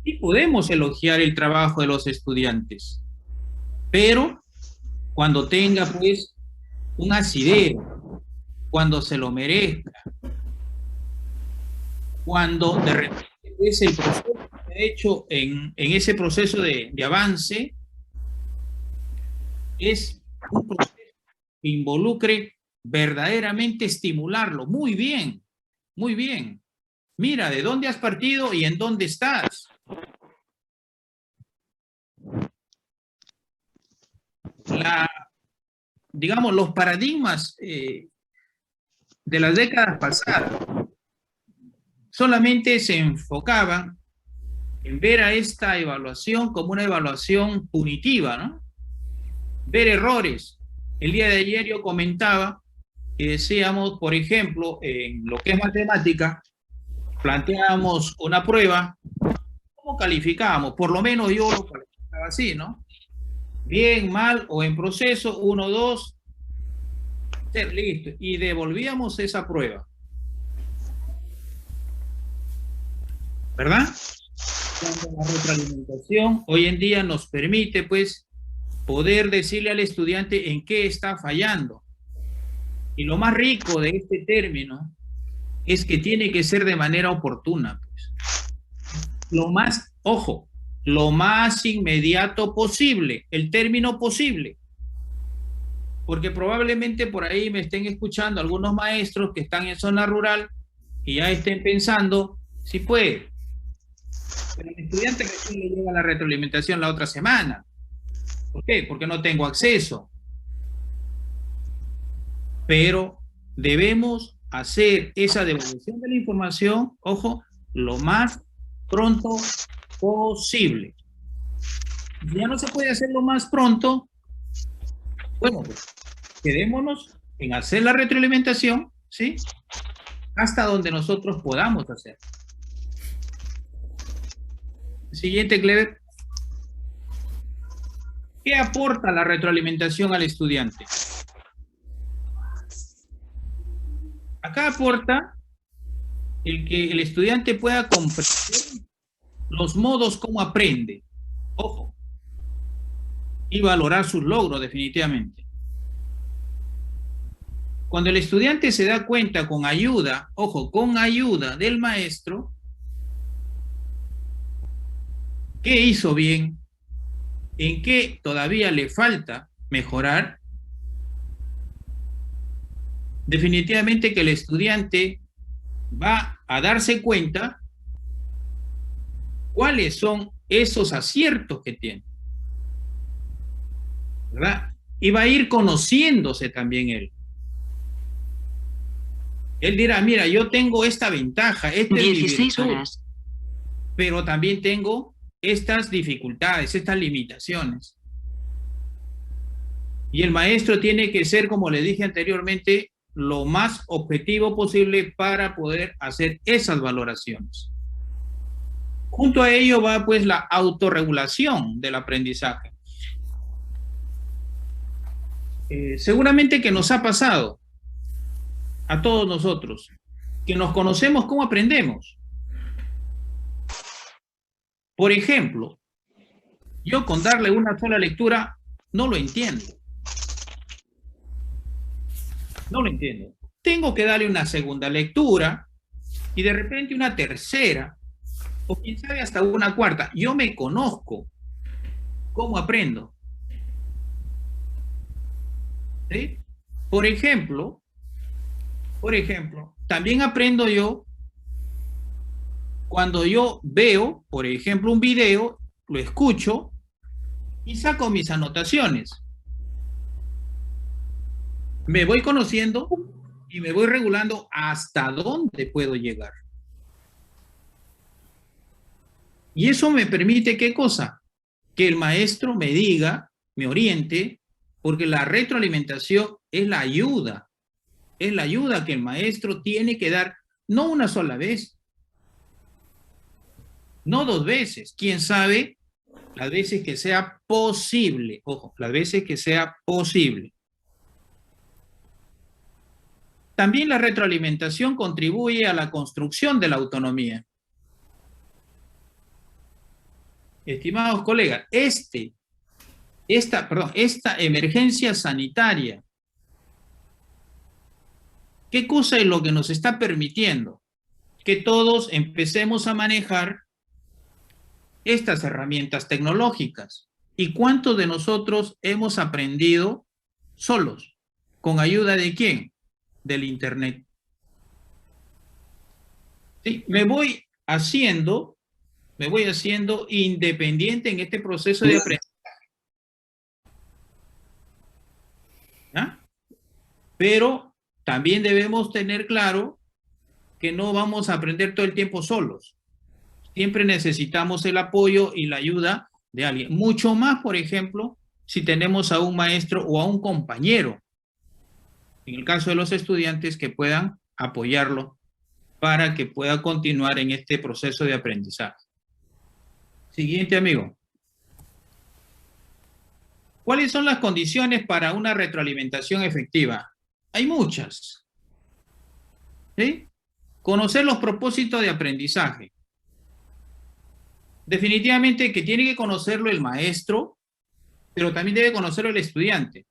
sí podemos elogiar el trabajo de los estudiantes, pero cuando tenga pues un asidero, cuando se lo merezca, cuando de repente pues, el proceso que ha hecho en ese proceso de avance es un proceso que involucre verdaderamente estimularlo. Muy bien, muy bien. Mira, ¿de dónde has partido y en dónde estás? Digamos, los paradigmas de las décadas pasadas solamente se enfocaban en ver a esta evaluación como una evaluación punitiva, ¿no? Ver errores. El día de ayer yo comentaba y decíamos, por ejemplo, en lo que es matemática, planteábamos una prueba, ¿cómo calificábamos? Por lo menos yo lo calificaba así, ¿no? Bien, mal o en proceso, 1, 2, listo. Y devolvíamos esa prueba. ¿Verdad? Cuando la retroalimentación hoy en día nos permite, pues, poder decirle al estudiante en qué está fallando. Y lo más rico de este término es que tiene que ser de manera oportuna. Pues. Lo más, ojo, lo más inmediato posible, el término posible. Porque probablemente por ahí me estén escuchando algunos maestros que están en zona rural y ya estén pensando, si puede. Pero el estudiante recién le llega la retroalimentación la otra semana. ¿Por qué? Porque no tengo acceso. Pero debemos hacer esa devolución de la información, ojo, lo más pronto posible. Si ya no se puede hacer lo más pronto, bueno, pues quedémonos en hacer la retroalimentación, ¿sí? Hasta donde nosotros podamos hacer. Siguiente, Clever. ¿Qué aporta la retroalimentación al estudiante? Acá aporta el que el estudiante pueda comprender los modos como aprende. Ojo. Y valorar sus logros, definitivamente. Cuando el estudiante se da cuenta con ayuda, ojo, con ayuda del maestro, qué hizo bien, en qué todavía le falta mejorar, definitivamente que el estudiante va a darse cuenta cuáles son esos aciertos que tiene, ¿verdad? Y va a ir conociéndose también él. Él dirá, mira, yo tengo esta ventaja, 16 horas, pero también tengo estas dificultades, estas limitaciones. Y el maestro tiene que ser, como le dije anteriormente, lo más objetivo posible para poder hacer esas valoraciones. Junto a ello va pues la autorregulación del aprendizaje. Seguramente que nos ha pasado a todos nosotros, que nos conocemos cómo aprendemos. Por ejemplo, yo con darle una sola lectura no lo entiendo. No lo entiendo. Tengo que darle una segunda lectura y de repente una tercera, o quién sabe hasta una cuarta. Yo me conozco cómo aprendo. ¿Sí? Por ejemplo, también aprendo yo cuando yo veo, por ejemplo, un video, lo escucho y saco mis anotaciones. Me voy conociendo y me voy regulando hasta dónde puedo llegar. Y eso me permite, ¿qué cosa? Que el maestro me diga, me oriente, porque la retroalimentación es la ayuda que el maestro tiene que dar, no una sola vez, no 2 veces, quién sabe, las veces que sea posible, ojo, las veces que sea posible. También la retroalimentación contribuye a la construcción de la autonomía. estimados colegas, esta emergencia sanitaria, ¿qué cosa es lo que nos está permitiendo? Que todos empecemos a manejar estas herramientas tecnológicas. ¿Y cuántos de nosotros hemos aprendido solos? ¿Con ayuda de quién? Del Internet. Sí, me voy haciendo independiente en este proceso de aprendizaje. ¿Ah? Pero también debemos tener claro que no vamos a aprender todo el tiempo solos. Siempre necesitamos el apoyo y la ayuda de alguien. Mucho más, por ejemplo, si tenemos a un maestro o a un compañero, en el caso de los estudiantes, que puedan apoyarlo para que pueda continuar en este proceso de aprendizaje. Siguiente, amigo. ¿Cuáles son las condiciones para una retroalimentación efectiva? Hay muchas. ¿Sí? Conocer los propósitos de aprendizaje. Definitivamente que tiene que conocerlo el maestro, pero también debe conocerlo el estudiante.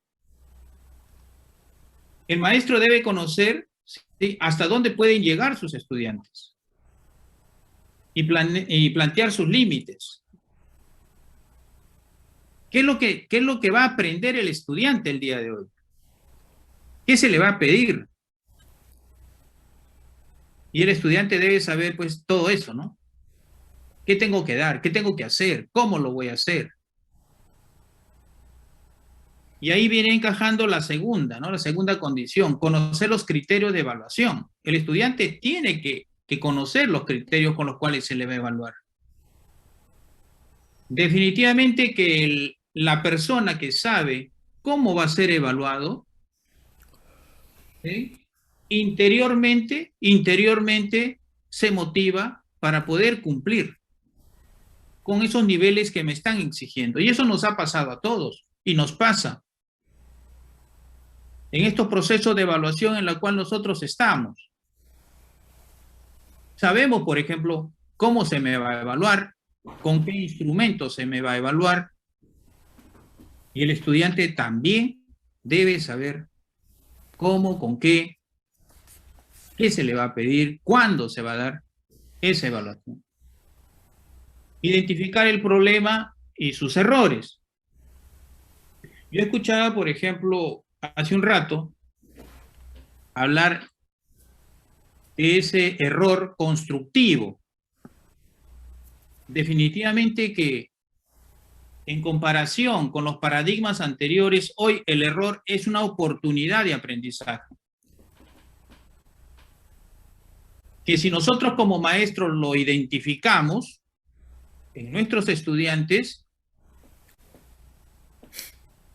El maestro debe conocer, ¿sí?, hasta dónde pueden llegar sus estudiantes y plantear sus límites. ¿Qué es lo que va a aprender el estudiante el día de hoy? ¿Qué se le va a pedir? Y el estudiante debe saber, pues, todo eso, ¿no? ¿Qué tengo que dar? ¿Qué tengo que hacer? ¿Cómo lo voy a hacer? Y ahí viene encajando la segunda, ¿no? La segunda condición, conocer los criterios de evaluación. El estudiante tiene que conocer los criterios con los cuales se le va a evaluar. Definitivamente que la persona que sabe cómo va a ser evaluado, ¿sí?, interiormente se motiva para poder cumplir con esos niveles que me están exigiendo. Y eso nos ha pasado a todos, y nos pasa en estos procesos de evaluación en los cuales nosotros estamos. Sabemos, por ejemplo, cómo se me va a evaluar, con qué instrumentos se me va a evaluar, y el estudiante también debe saber cómo, con qué se le va a pedir, cuándo se va a dar esa evaluación. Identificar el problema y sus errores. Yo escuchaba, por ejemplo, hace un rato, hablar de ese error constructivo. Definitivamente que en comparación con los paradigmas anteriores, hoy el error es una oportunidad de aprendizaje. Que si nosotros como maestros lo identificamos en nuestros estudiantes,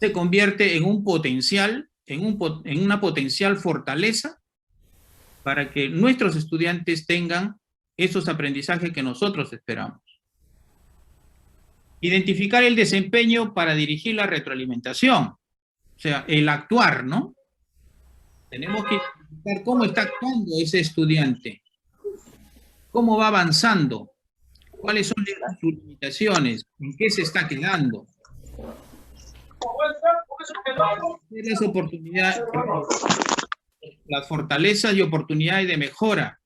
se convierte en un potencial, en una potencial fortaleza para que nuestros estudiantes tengan esos aprendizajes que nosotros esperamos. Identificar el desempeño para dirigir la retroalimentación, o sea, el actuar, ¿no? Tenemos que identificar cómo está actuando ese estudiante, cómo va avanzando, cuáles son sus limitaciones, en qué se está quedando. Las oportunidades, las fortalezas y oportunidades de mejora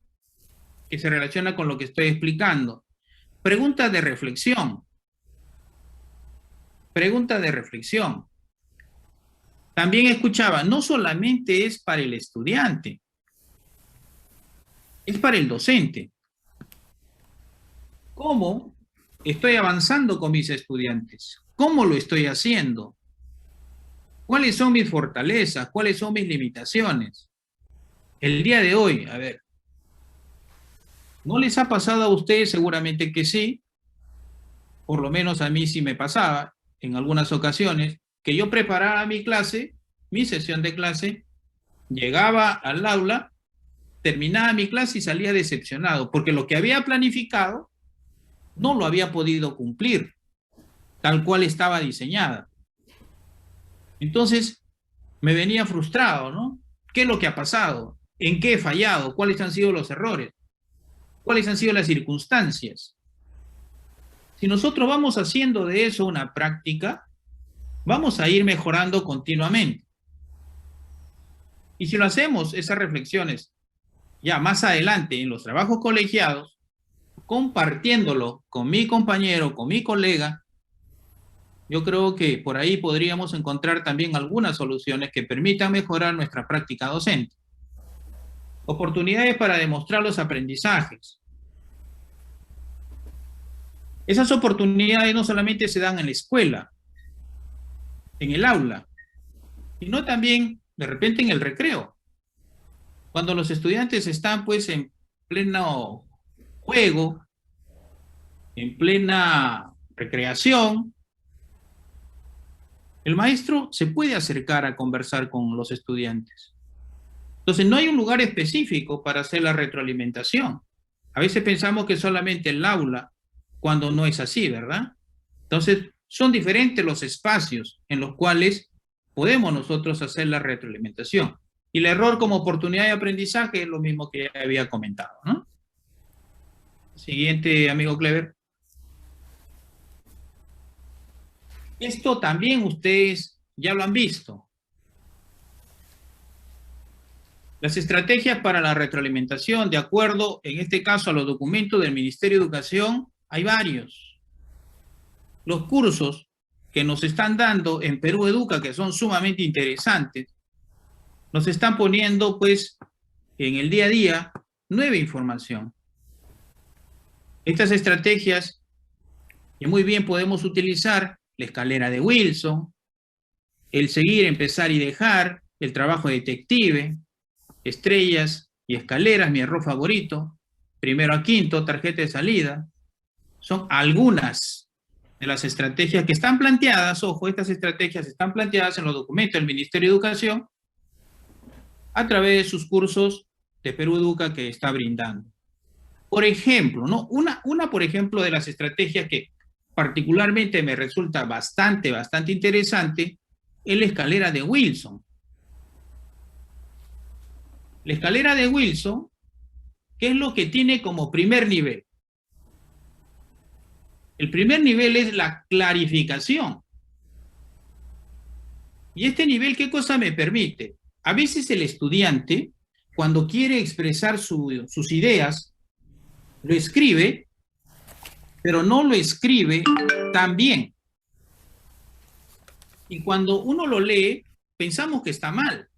que se relaciona con lo que estoy explicando. Preguntas de reflexión. Preguntas de reflexión. También escuchaba, no solamente es para el estudiante, es para el docente. ¿Cómo estoy avanzando con mis estudiantes? ¿Cómo lo estoy haciendo? ¿Cuáles son mis fortalezas? ¿Cuáles son mis limitaciones? El día de hoy, a ver, ¿no les ha pasado a ustedes? Seguramente que sí, por lo menos a mí sí me pasaba en algunas ocasiones, que yo preparaba mi clase, mi sesión de clase, llegaba al aula, terminaba mi clase y salía decepcionado, porque lo que había planificado no lo había podido cumplir, tal cual estaba diseñada. Entonces, me venía frustrado, ¿no? ¿Qué es lo que ha pasado? ¿En qué he fallado? ¿Cuáles han sido los errores? ¿Cuáles han sido las circunstancias? Si nosotros vamos haciendo de eso una práctica, vamos a ir mejorando continuamente. Y si lo hacemos, esas reflexiones, ya más adelante en los trabajos colegiados, compartiéndolo con mi compañero, con mi colega, yo creo que por ahí podríamos encontrar también algunas soluciones que permitan mejorar nuestra práctica docente. Oportunidades para demostrar los aprendizajes. Esas oportunidades no solamente se dan en la escuela, en el aula, sino también de repente en el recreo. Cuando los estudiantes están pues en pleno juego, en plena recreación, el maestro se puede acercar a conversar con los estudiantes. Entonces no hay un lugar específico para hacer la retroalimentación. A veces pensamos que solamente el aula, cuando no es así, ¿verdad? Entonces son diferentes los espacios en los cuales podemos nosotros hacer la retroalimentación. Y el error como oportunidad de aprendizaje es lo mismo que ya había comentado, ¿no? Siguiente, amigo Clever. Esto también ustedes ya lo han visto. Las estrategias para la retroalimentación, de acuerdo, en este caso, a los documentos del Ministerio de Educación, hay varios. Los cursos que nos están dando en Perú Educa, que son sumamente interesantes, nos están poniendo, pues, en el día a día, nueva información. Estas estrategias que muy bien podemos utilizar, la escalera de Wilson, el seguir, empezar y dejar, el trabajo detective, estrellas y escaleras, mi error favorito, primero a quinto, tarjeta de salida, son algunas de las estrategias que están planteadas, ojo, estas estrategias están planteadas en los documentos del Ministerio de Educación a través de sus cursos de Perú Educa que está brindando. Por ejemplo, ¿no? Una, por ejemplo, de las estrategias que particularmente me resulta bastante interesante es la escalera de Wilson. La escalera de Wilson, ¿qué es lo que tiene como primer nivel? El primer nivel es la clarificación. Y este nivel, ¿qué cosa me permite? A veces el estudiante, cuando quiere expresar sus ideas, lo escribe, pero no lo escribe tan bien. Y cuando uno lo lee, pensamos que está mal.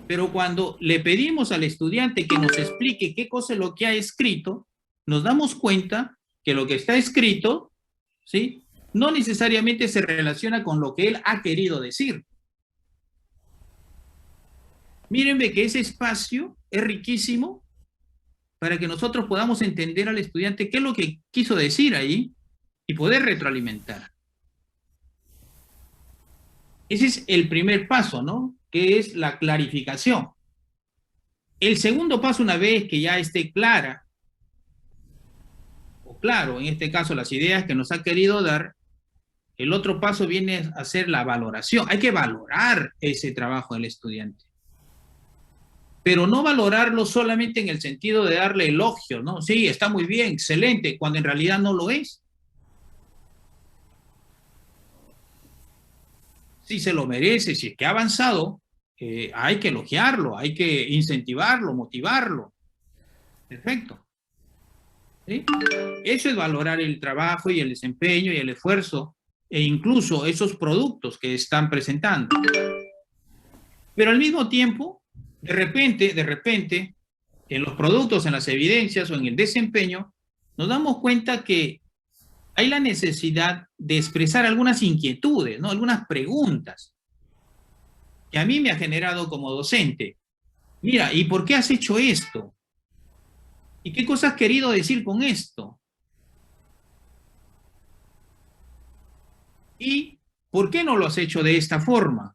Pero cuando le pedimos al estudiante que nos explique qué cosa es lo que ha escrito, nos damos cuenta que lo que está escrito, ¿sí?, no necesariamente se relaciona con lo que él ha querido decir. Mírenme que ese espacio es riquísimo para que nosotros podamos entender al estudiante qué es lo que quiso decir ahí y poder retroalimentar. Ese es el primer paso, ¿no?, que es la clarificación. El segundo paso, una vez que ya esté clara, o claro, en este caso, las ideas que nos ha querido dar, el otro paso viene a ser la valoración. Hay que valorar ese trabajo del estudiante. Pero no valorarlo solamente en el sentido de darle elogio, ¿no? Sí, está muy bien, excelente, cuando en realidad no lo es. Si se lo merece, si es que ha avanzado, hay que elogiarlo, hay que incentivarlo, motivarlo. Perfecto. ¿Sí? Eso es valorar el trabajo y el desempeño y el esfuerzo e incluso esos productos que están presentando. Pero al mismo tiempo, de repente, en los productos, en las evidencias o en el desempeño, nos damos cuenta que hay la necesidad de expresar algunas inquietudes, ¿no?, algunas preguntas que a mí me ha generado como docente. Mira, ¿y por qué has hecho esto? ¿Y qué cosas has querido decir con esto? ¿Y por qué no lo has hecho de esta forma?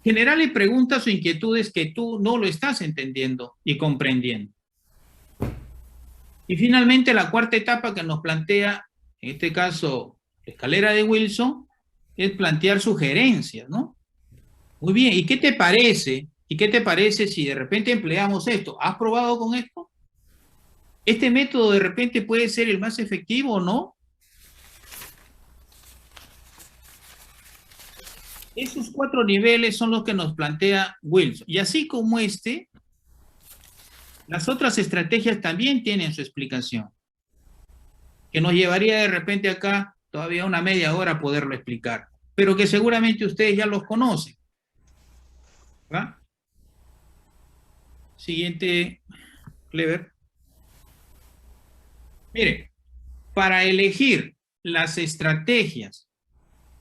Generarle preguntas o inquietudes que tú no lo estás entendiendo y comprendiendo. Y finalmente, la cuarta etapa que nos plantea, en este caso, la escalera de Wilson, es plantear sugerencias, ¿no? Muy bien, ¿y qué te parece? ¿Y qué te parece si de repente empleamos esto? ¿Has probado con esto? ¿Este método de repente puede ser el más efectivo o no? Esos 4 niveles son los que nos plantea Wilson. Y así como las otras estrategias también tienen su explicación, que nos llevaría de repente acá todavía una media hora poderlo explicar, pero que seguramente ustedes ya los conocen. ¿Va? Siguiente, Clever. Mire, para elegir las estrategias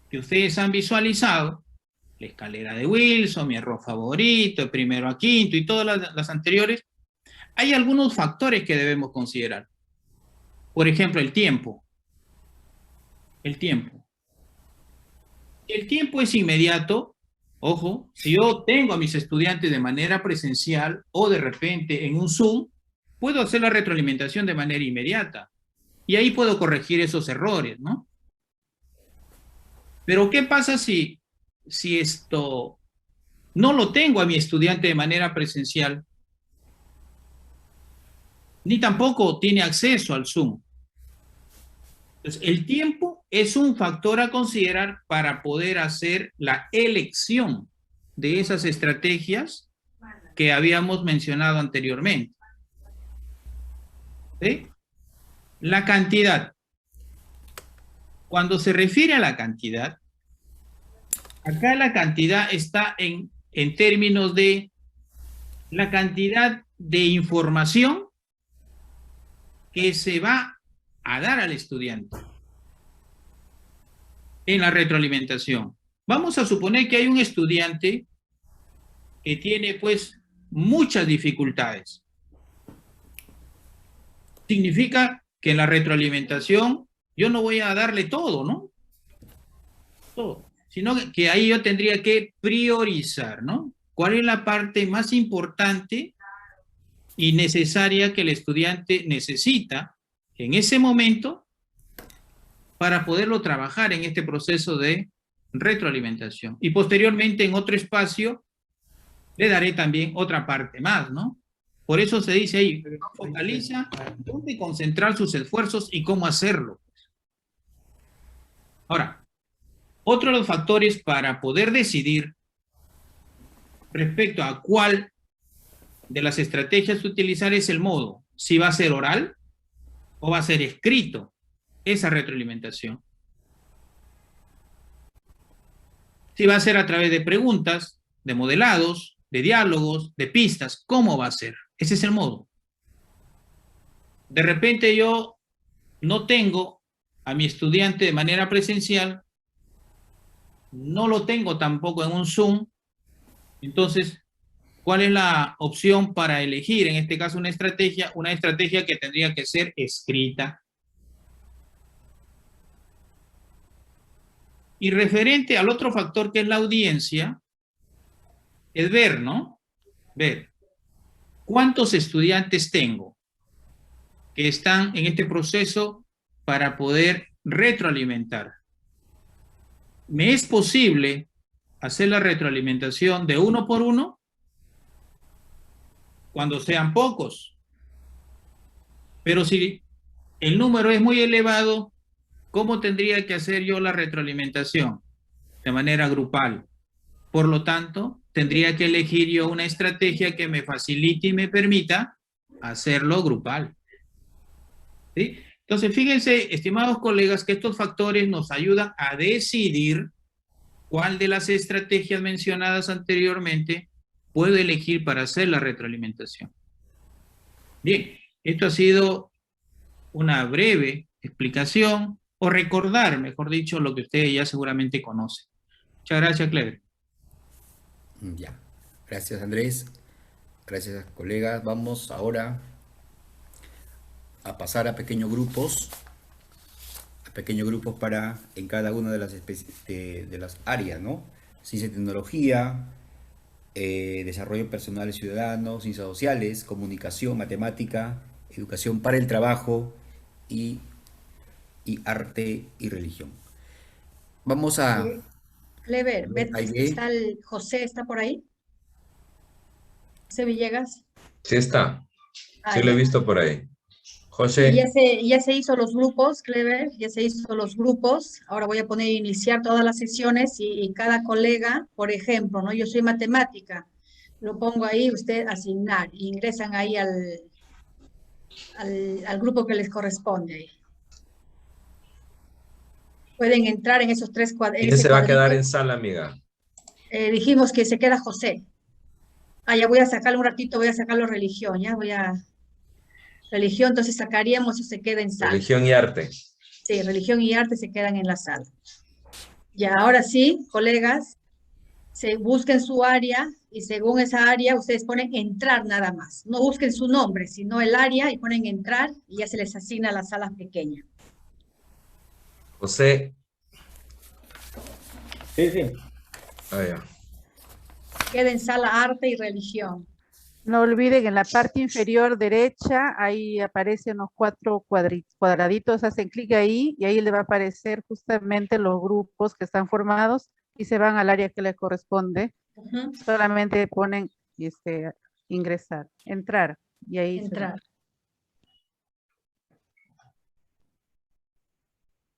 que ustedes han visualizado, la escalera de Wilson, mi error favorito, el primero a quinto y todas las anteriores, hay algunos factores que debemos considerar. Por ejemplo, el tiempo. El tiempo. El tiempo es inmediato. Ojo, si yo tengo a mis estudiantes de manera presencial o de repente en un Zoom, puedo hacer la retroalimentación de manera inmediata. Y ahí puedo corregir esos errores, ¿no? Pero ¿qué pasa si esto no lo tengo a mi estudiante de manera presencial? Ni tampoco tiene acceso al Zoom. Entonces, el tiempo es un factor a considerar para poder hacer la elección de esas estrategias que habíamos mencionado anteriormente. ¿Sí? La cantidad. Cuando se refiere a la cantidad, acá la cantidad está en términos de la cantidad de información que se va a dar al estudiante en la retroalimentación. Vamos a suponer que hay un estudiante que tiene pues muchas dificultades. Significa que en la retroalimentación yo no voy a darle todo, ¿no? Todo. Sino que ahí yo tendría que priorizar, ¿no? ¿Cuál es la parte más importante y necesaria que el estudiante necesita en ese momento para poderlo trabajar en este proceso de retroalimentación? Y posteriormente en otro espacio le daré también otra parte más, ¿no? Por eso se dice ahí, focaliza dónde concentrar sus esfuerzos y cómo hacerlo. Ahora, otro de los factores para poder decidir respecto a cuál de las estrategias utilizar es el modo. Si va a ser oral o va a ser escrito esa retroalimentación. Si va a ser a través de preguntas, de modelados, de diálogos, de pistas, ¿cómo va a ser? Ese es el modo. De repente yo no tengo a mi estudiante de manera presencial, no lo tengo tampoco en un Zoom, entonces, ¿cuál es la opción para elegir, en este caso, una estrategia? Una estrategia que tendría que ser escrita. Y referente al otro factor que es la audiencia, es ver, ¿no? Ver. ¿Cuántos estudiantes tengo que están en este proceso para poder retroalimentar? ¿Me es posible hacer la retroalimentación de 1 por 1? Cuando sean pocos. Pero si el número es muy elevado, ¿cómo tendría que hacer yo la retroalimentación? De manera grupal. Por lo tanto, tendría que elegir yo una estrategia que me facilite y me permita hacerlo grupal. ¿Sí? Entonces, fíjense, estimados colegas, que estos factores nos ayudan a decidir cuál de las estrategias mencionadas anteriormente puedo elegir para hacer la retroalimentación. Bien, esto ha sido una breve explicación, o recordar, mejor dicho, lo que ustedes ya seguramente conocen. Muchas gracias, Clever.
Ya, gracias Andrés, gracias colegas. Vamos ahora a pasar a pequeños grupos para en cada una de las áreas, ¿no? Ciencia y tecnología, desarrollo personal y ciudadano, ciencias sociales, comunicación, matemática, educación para el trabajo y arte y religión. Vamos a...
Clever,
Ahí ve.
está José, ¿está por ahí? José Villegas.
Sí está.
Ah,
Sí lo he
ya.
visto por ahí. José,
Ya se hizo los grupos, Clever, ya se hizo los grupos. Ahora voy a poner iniciar todas las sesiones y cada colega, por ejemplo, ¿no? Yo soy matemática, lo pongo ahí, usted asignar, y ingresan ahí al grupo que les corresponde. Ahí. Pueden entrar en esos tres cuadritos.
¿quién se va a quedar en sala, amiga?
Dijimos que se queda José. Ya voy a sacarlo un ratito, voy a sacarlo religión, ya voy a... Religión, entonces sacaríamos y se queda en sala.
Religión y arte.
Sí, religión y arte se quedan en la sala. Ya, ahora sí, colegas, se busquen su área y según esa área ustedes ponen entrar nada más. No busquen su nombre, sino el área y ponen entrar y ya se les asigna a las salas pequeñas.
José.
Sí, sí.
Ya.
Queda en sala arte y religión.
No olviden, en la parte inferior derecha, ahí aparecen los 4 cuadraditos, hacen clic ahí y ahí le va a aparecer justamente los grupos que están formados y se van al área que les corresponde. Solamente ponen ingresar, entrar y ahí
entrar.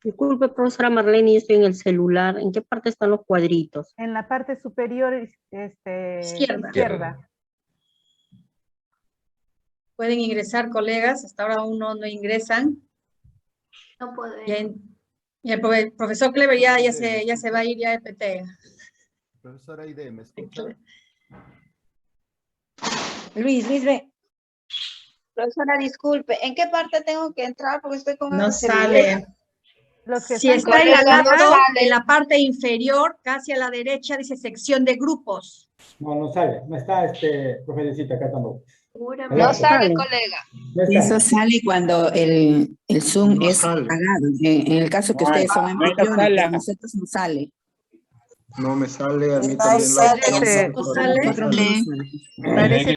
Disculpe, profesora Marlene, yo estoy en el celular. ¿En qué parte están los cuadritos?
En la parte superior izquierda.
Pueden ingresar, colegas. Hasta ahora aún no ingresan.
No podemos.
Y el profesor Clever ya se va a ir ya de PT.
Profesora Aide, ¿me escucha?
Luis, ve.
Profesora, disculpe, ¿en qué parte tengo que entrar? Porque estoy con
No
el
sale.
Los que
Si
están
está en
no sale.
en la parte inferior, casi a la derecha, dice sección de grupos.
No sale. No está profesorcita acá tampoco.
No sale, colega.
No está.
Eso sale cuando el Zoom
No
es
sale.
apagado. En el caso que ustedes son anfitriones, a nosotros no sale.
No me sale, a mí
No
también
sale.
no me
¿No sale?
Nosotros no sale.
Parece